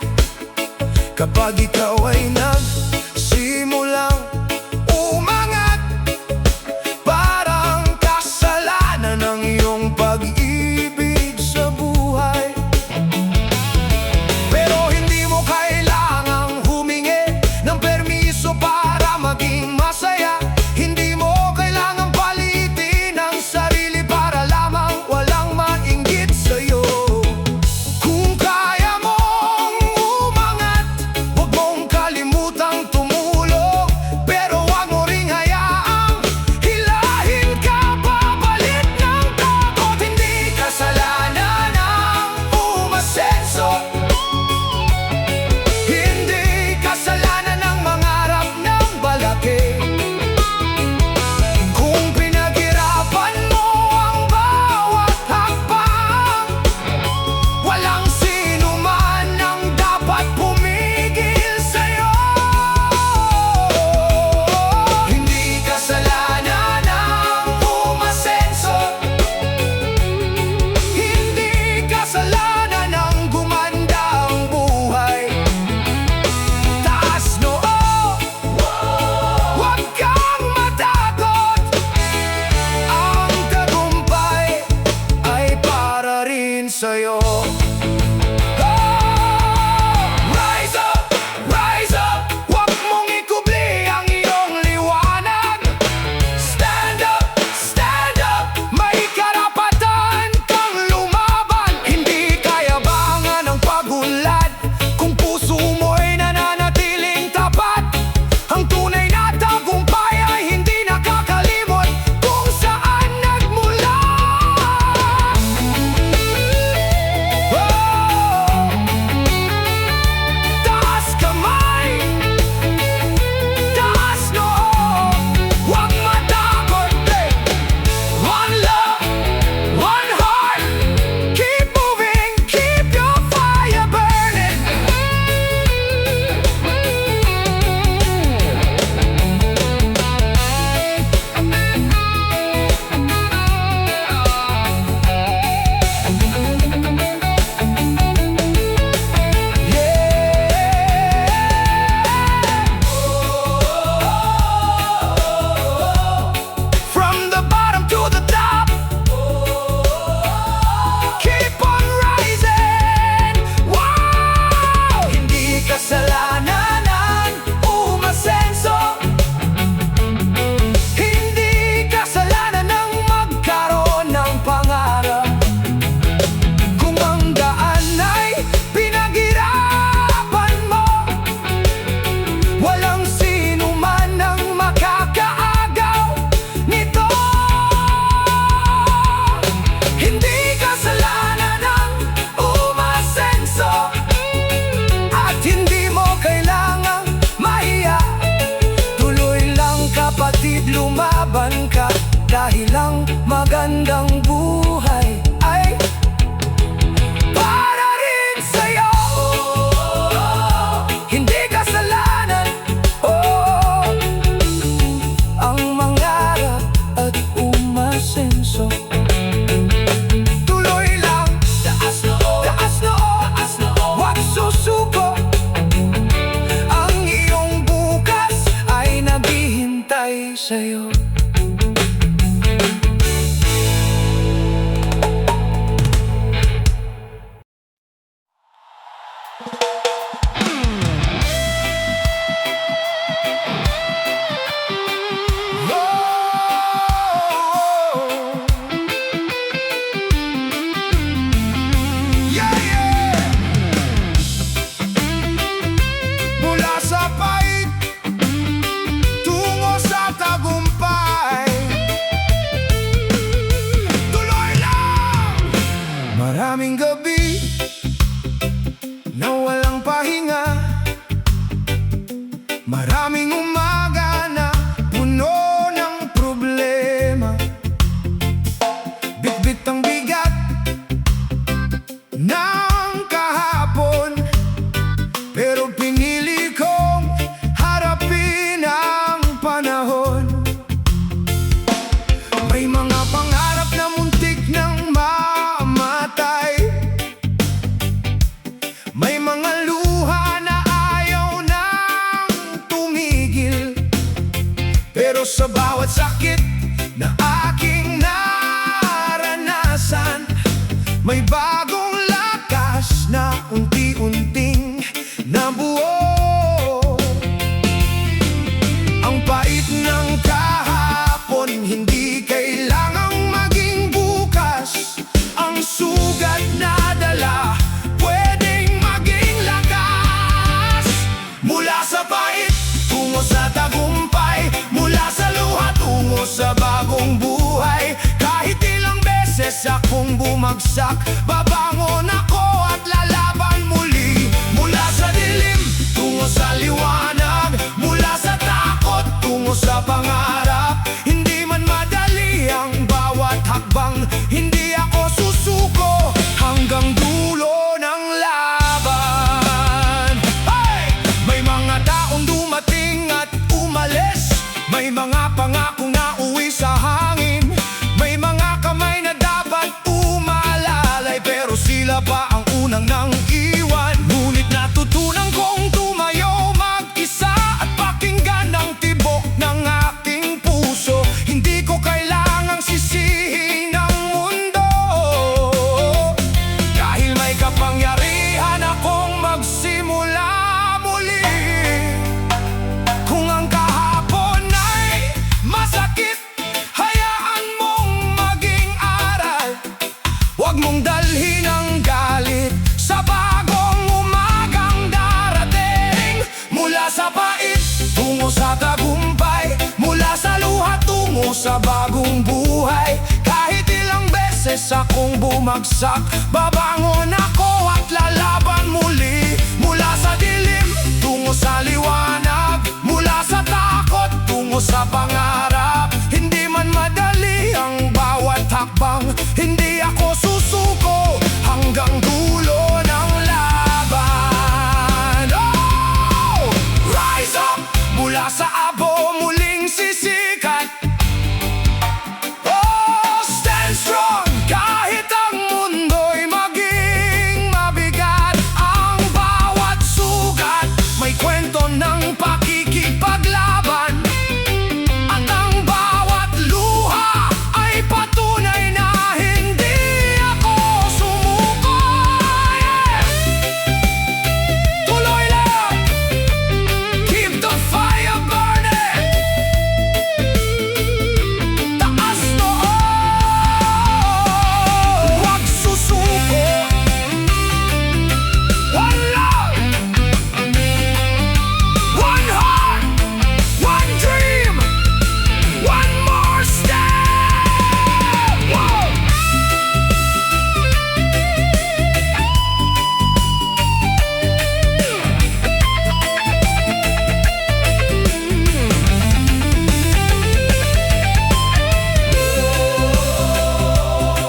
Kapag ikaw ay nagsimulang umangat, parang kasalanan ng iyong pag-ibig sa buhay. Pero hindi mo kailangang humingi ng permiso para maging masaya. Hindi mo kailangang palitin ang sarili para lamang walang mainggit sa'yo. Kung kaya mong umangat, huwag mong kalimutang tumulong. Pero huwag mo ring hayaang hilahin ka papalit ng takot. Hindi kasalanan ang umasenso, hindi kasalanan ng mangarap ng balaki. Kung pinaghirapan mo ang bawat hakbang, walang sino man ang dapat pumigil sa'yo. Hindi kasalanan ang umasenso, hindi kasalanan ang gumanda ang buhay. Taas noo, huwag kang matakot. Ang tagumpay ay para rin sa'yo. Rise up, huwag mong ikubli ang iyong liwanag. Stand up, may karapatan kang lumaban. Hindi kayabangan ang pagunlad kung puso mo'y nananatiling tapat. Ang tunay na tagumpay ay hindi nakakalimot kung saan nagmula. Maraming gabi na walang pahinga, maraming umaga na puno ng problema. Bitbit ang bigat ng kahapon, pero pinili kong harapin ang panahon. May mga pangarap na muntik nang mamatay, may mga luha na ayaw nang tumigil. Pero sa bawat sakit na aking naranasan, may bagong lakas na unti-unting nabuo. Ang pait ng kahapon, hindi kailangang maging bukas. Ang sugat na dala, pwedeng maging lakas. Mula sa pait, tungo sa tagumpay. Mula sa luha, tungo sa bagong buhay. Kahit ilang beses akong bumagsak, babangon ako at lalaban muli. Mula sa dilim, tungo sa liwanag. Mula sa takot, tungo sa pangarap. Hindi man madali ang bawat hakbang, hindi ako susuko hanggang dulo ng laban. Hey! May mga taong dumating at umalis, may mga pangakong nauwi sa hangin, may mga kamay na dapat umalalay, pero sila pa ang unang nang iwan. Ngunit natutunan kong tumayo mag-isa at pakinggan ang tibok ng aking puso. Hindi ko kailangang sisihin ang mundo, dahil may kapangyarihan akong magsimula muli. Kung ang kahapon ay masakit, hayaan mong maging aral. Huwag mong dalhin ang galit sa bagong umagang darating. Mula sa pait, tungo sa tagumpay. Mula sa luha, tungo sa bagong buhay. Kahit ilang beses akong bumagsak, babangon ako at lalaban muli. Mula sa dilim, tungo sa liwanag. Mula sa takot, tungo sa pangarap. Hindi man madali ang bawat hakbang, hindi ako susuko hanggang dulo ng laban. Oh! Rise up! Mula sa abo, muling sisikat. Oh, stand strong! Kahit ang mundo'y maging mabigat, ang bawat sugat may kwento ng pakikipaglaban. At ang bawat luha ay patunay na hindi ako sumuko. Yeah! Tuloy lang! Keep the fire burning! Taas noo! Huwag susuko! One love! One heart! One dream! One more step! Whoa!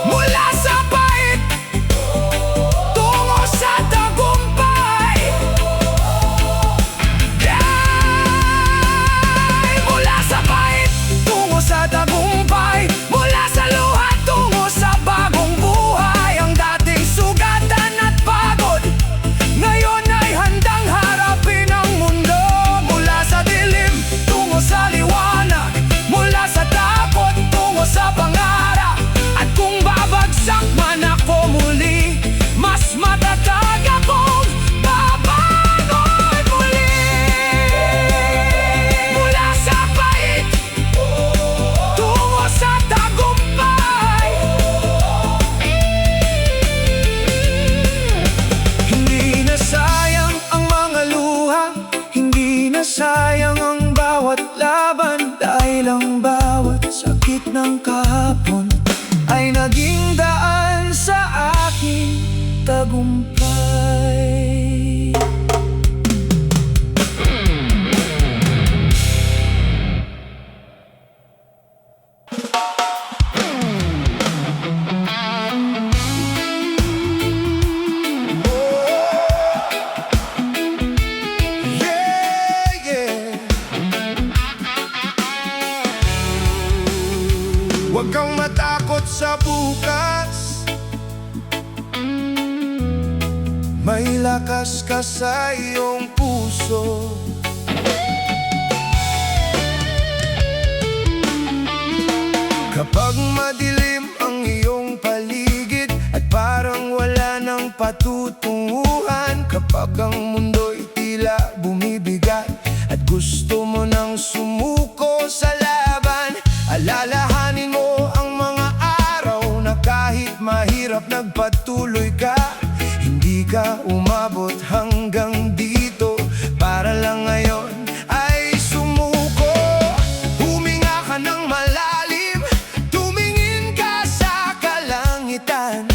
Mula sa pait, tungo sa tagumpay. Yeah! Mula sa pait, tungo sa tagumpay. Mula sa luha, tungo sa bagong buhay. Ang dating sugatan at pagod, ngayon ay handang harapin ang mundo. Mula sa dilim, tungo sa liwanag. Mula sa takot, tungo sa pangarap. At kung babagsak man ako muli, mas matatag akong babangon muli. Mula sa pait, tungo sa tagumpay. Hindi na sayang ang mga luha, hindi na sayang ang bawat laban. Dahil ang bawat sakit ng kahapon ay naging daan sa akin tagumpay. Huwag kang matakot sa bukas, may lakas ka sa iyong puso. Kapag madilim ang iyong paligid at parang wala nang patutunguhan, kapag ang mundo'y tila bumibigat at gusto mo nang sumuko sa laban, alalahanin mo ang mga araw na kahit mahirap nagpatuloy ka. Hindi ka umabot hanggang dito para lang ngayon ay sumuko. Huminga ka ng malalim, tumingin ka sa kalangitan.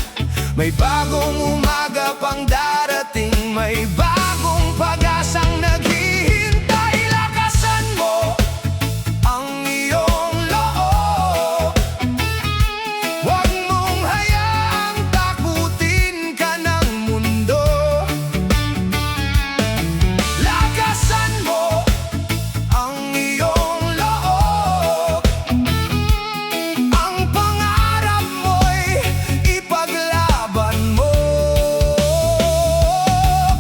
May bagong umaga pang darating, may bagong pag-asang naghihintay. Lakasan mo ang iyong loob, huwag mong hayaang takutin ka ng mundo. Lakasan mo ang iyong loob, ang pangarap mo'y ipaglaban mo.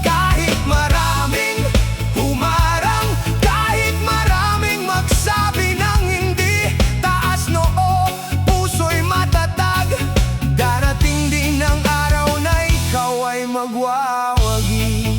Kahit maraming humarang, kahit maraming magsabi ng hindi, taas noo, puso'y matatag. Darating din ang araw na ikaw ay magwawagi.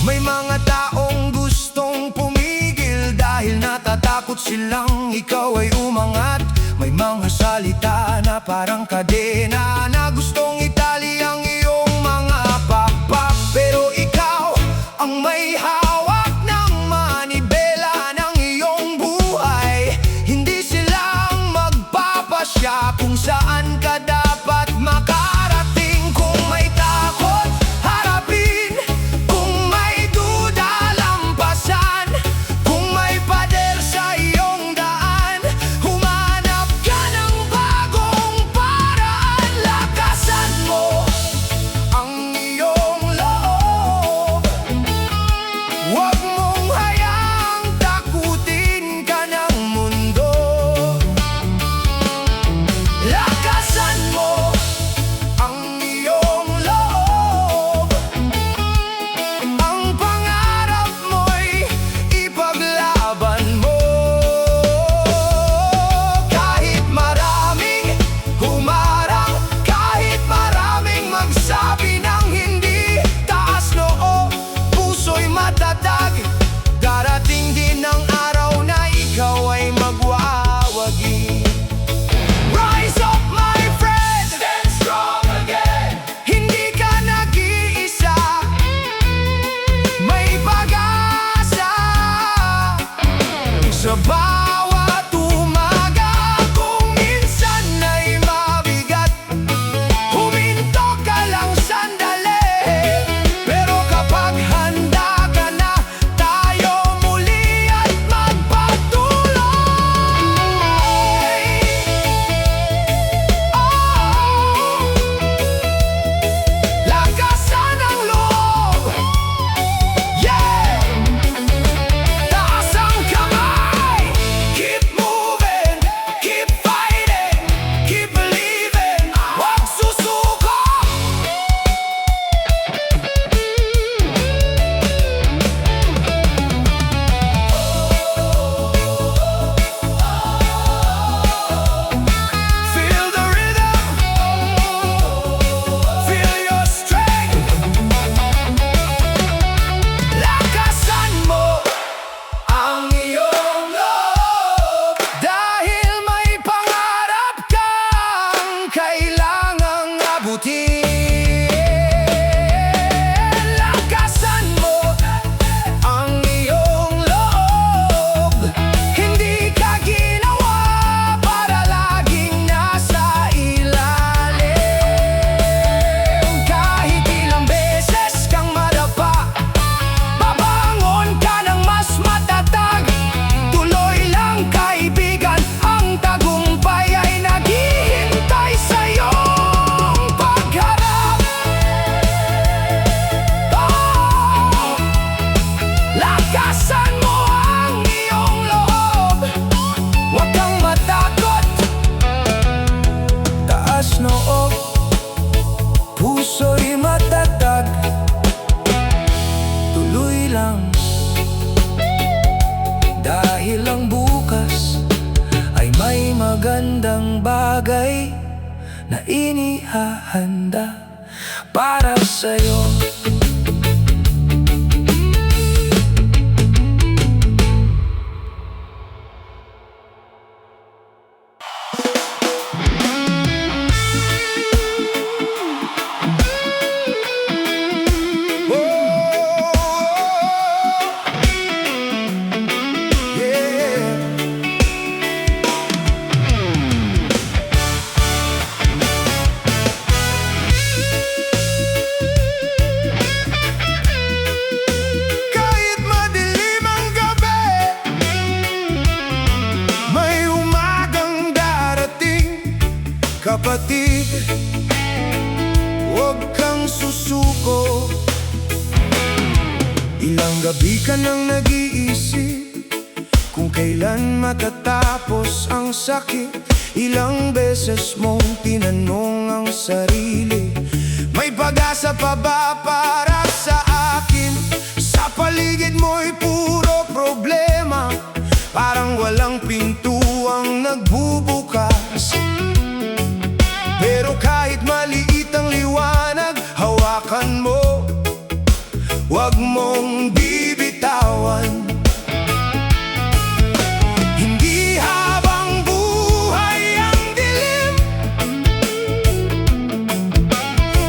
May mga taong gustong pumigil dahil natatakot silang ikaw ay umangat. May mga salita na parang kadena na gustong itali ang iyong mga pakpak. Pero ikaw ang may hawak ng manibela ng iyong buhay. Hindi sila ang magpapasya kung saan ka dapat makarating. Kung may takot, harapin. Kung may duda, lampasan. Kung may pader sa iyong daan, humanap ka ng bagong paraan. Lakasan mo inihahanda para sa'yo. Kapatid, huwag kang susuko. Ilang gabi ka nang nag-iisip kung kailan matatapos ang sakit. Ilang beses mong tinanong ang sarili, may pag-asa pa ba para sa akin? Sa paligid mo'y puro problema, parang walang pintuang nagbubukas. Pero kahit maliit ang liwanag, hawakan mo, huwag mong bibitawan. Hindi habang buhay ang dilim,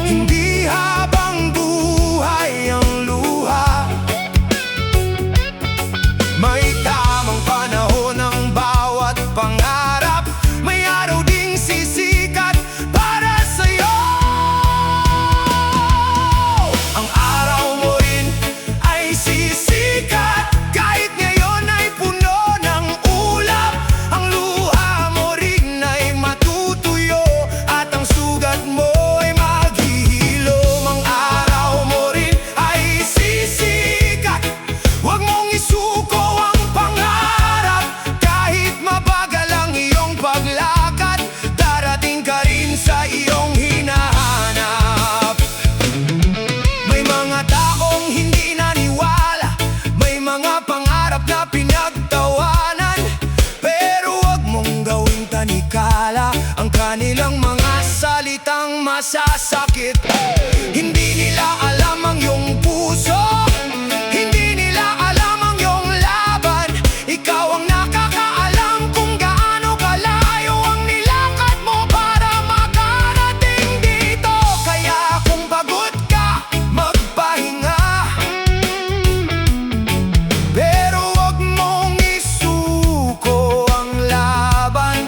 hindi habang buhay ang luha. May tamang panahon ang bawat pangarap, may araw ding sisikat para sa'yo. Ang araw mo rin ay sisikat, kahit ngayon ay puno ng ulap. Ang luha mo rin ay matutuyo, at ang sugat mo ay maghihilom. Ang araw mo rin ay sisikat, huwag mong isuko ang pangarap. Kahit mabagal ang iyong paglakad, darating ka rin sa iyong hinahanap. May mga taong hindi naniwala, may mga pangarap na pinagtawanan, pero huwag mong gawing tanikala ang kanilang mga salitang masasakit. Hindi nila alam ang iyong puso, hindi nila alam ang iyong laban. Ikaw ang nakakaalam kung gaano kalayo ang nilakad mo para makarating dito. Kaya kung pagod ka, magpahinga, pero huwag mong isuko ang laban.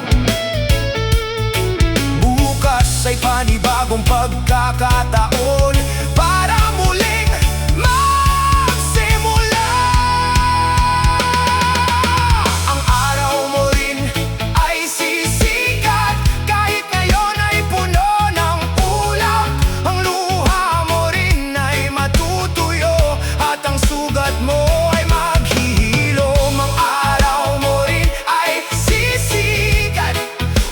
Bukas ay panibagong pagkakataon para muling magsimula. Ang araw mo rin ay sisikat, kahit ngayon ay puno ng ulap. Ang luha mo rin ay matutuyo, at ang sugat mo ay maghihilom. Ang araw mo rin ay sisikat,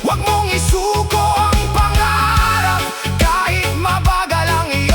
huwag mong isuko ang pangarap. Kahit mabagal ang iyong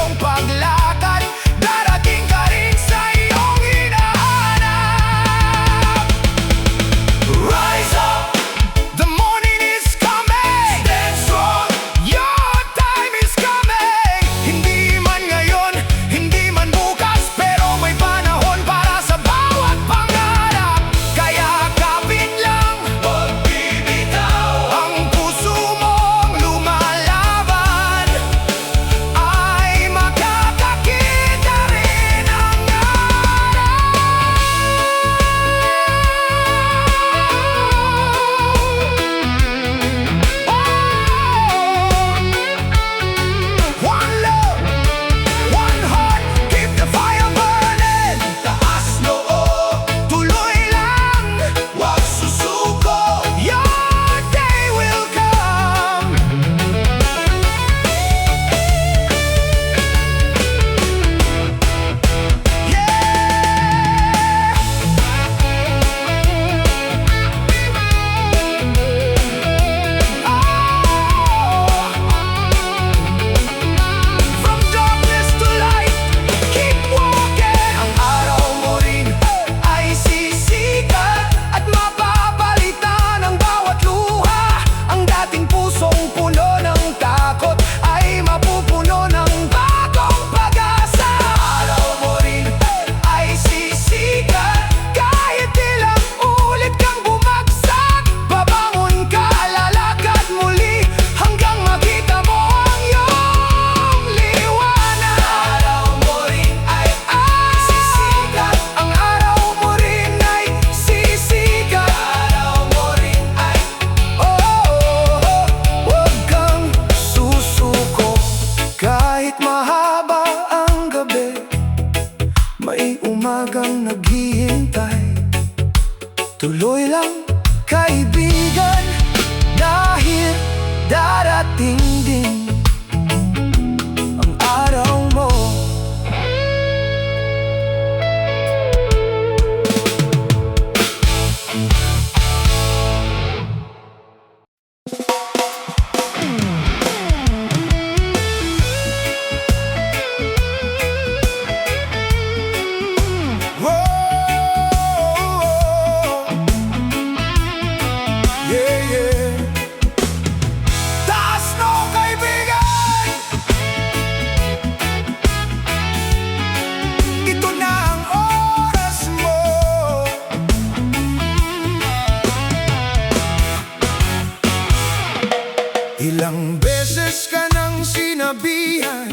sinabihan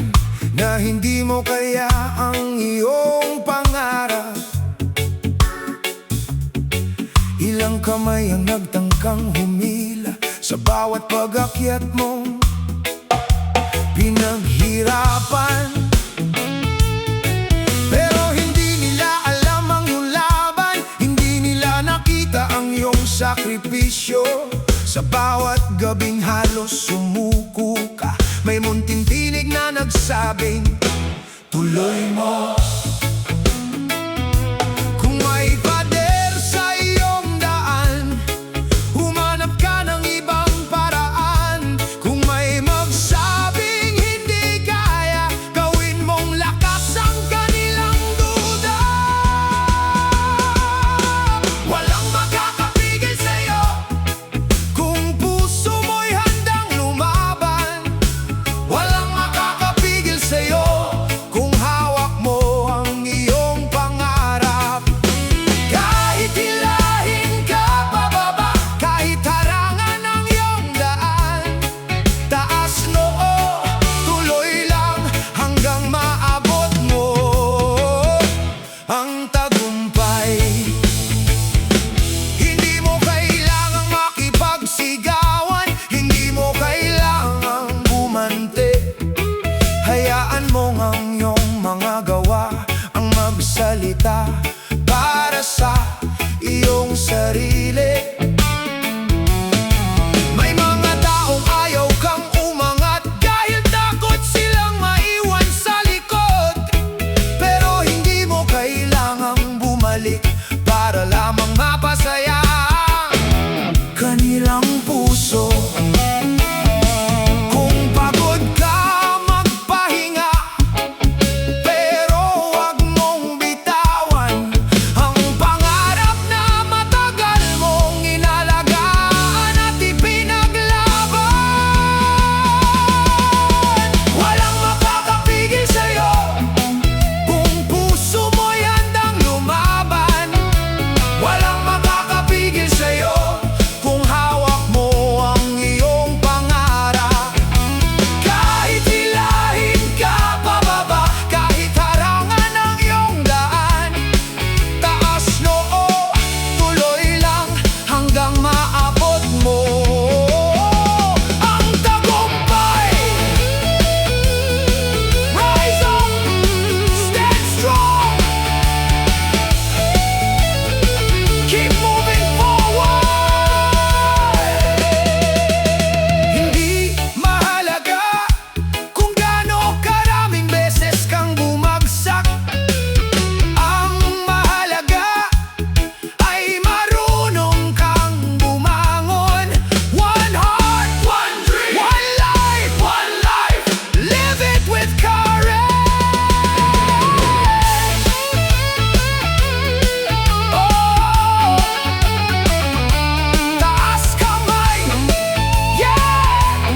na hindi mo kaya ang iyong pangarap. Ilang kamay ang nagtangkang humila sa bawat pag-akyat mong pinaghirapan. Pero hindi nila alam ang iyong laban, hindi nila nakita ang iyong sakripisyo. Sa bawat gabing halos sumuko ka, may munting tinig na nagsabing, tuloy mo. Kung may pader sa iyong daan, humanap ka ng ibang paraan. Kung may magsabing hindi kaya, gawin mong lakas ang kanilang duda. Walang makakapigil sa'yo kung puso mo'y handang lumaban. Walang makakapigil sa'yo kung hawak mo ang iyong pangarap. Kahit hilahin ka pababa, kahit harangan ang iyong daan, taas noo, tuloy lang hanggang maabot mo ang tagumpay. Hindi mo kailangang makipagsigawan, hindi mo kailangang bumante. Hayaan mong ang iyong mga gawa ang magsalita para sa iyong sarili. May mga taong ayaw kang umangat dahil takot silang maiwan sa likod. Pero hindi mo kailangang bumalik para lamang mapasaya ang kanilang puso. Kung pagod ka, magpahinga, pero wag mong bitawan ang pangarap na matagal mong inalagaan at ipinaglaban. Walang makakapigil sa'yo kung puso mo'y handang lumaban. Walang makakapigil sa'yo kung hawak mo ang iyong pangarap. Kahit hilahin ka pababa, kahit harangan ang iyong daan, taas noo, tuloy lang hanggang maabot mo ang tagumpay. Rise up, stand strong, keep moving forward. Hindi mahalaga kung gaano karaming beses kang bumagsak. Ang mahalaga ay marunong kang bumangon. One heart, one dream, one life, live it with courage. Oh, taas kamay, yeah,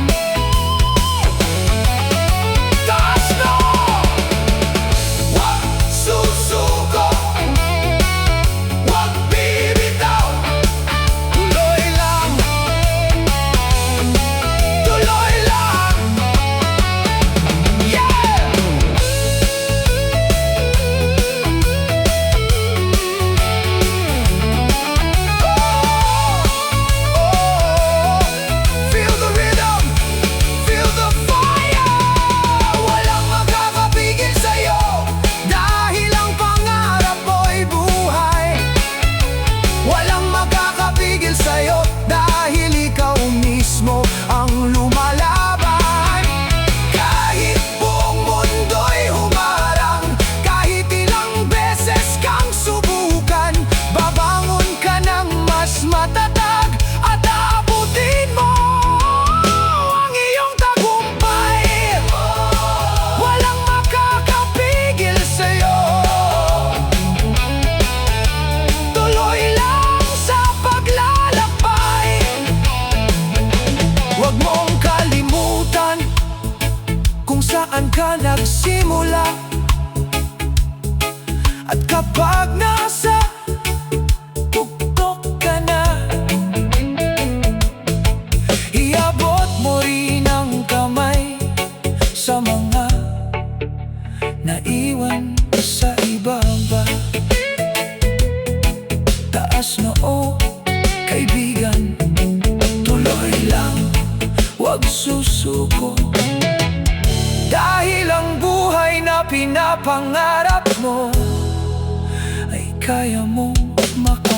taas noo. Huwag susuko, huwag bibitaw. Tuloy lang, tuloy lang, yeah. Feel the rhythm, feel the fire. Walang makakapigil sa'yo dahil ang pangarap mo'y buhay. Walang makakapigil sa'yo dahil ikaw mismo ang lumalaban. Kahit buong mundo'y humarang, kahit ilang beses kang subukan, babangon ka ng mas matatag at aabutin mo ang iyong tagumpay. Walang makakapigil sa'yo. Tuloy lang sa paglalakbay. Huwag mong kalimutan kung saan ka nagsimula. At kapag nasa tuktok ka na, iabot mo rin ang kamay pinapangarap mo ay kaya mong makamit.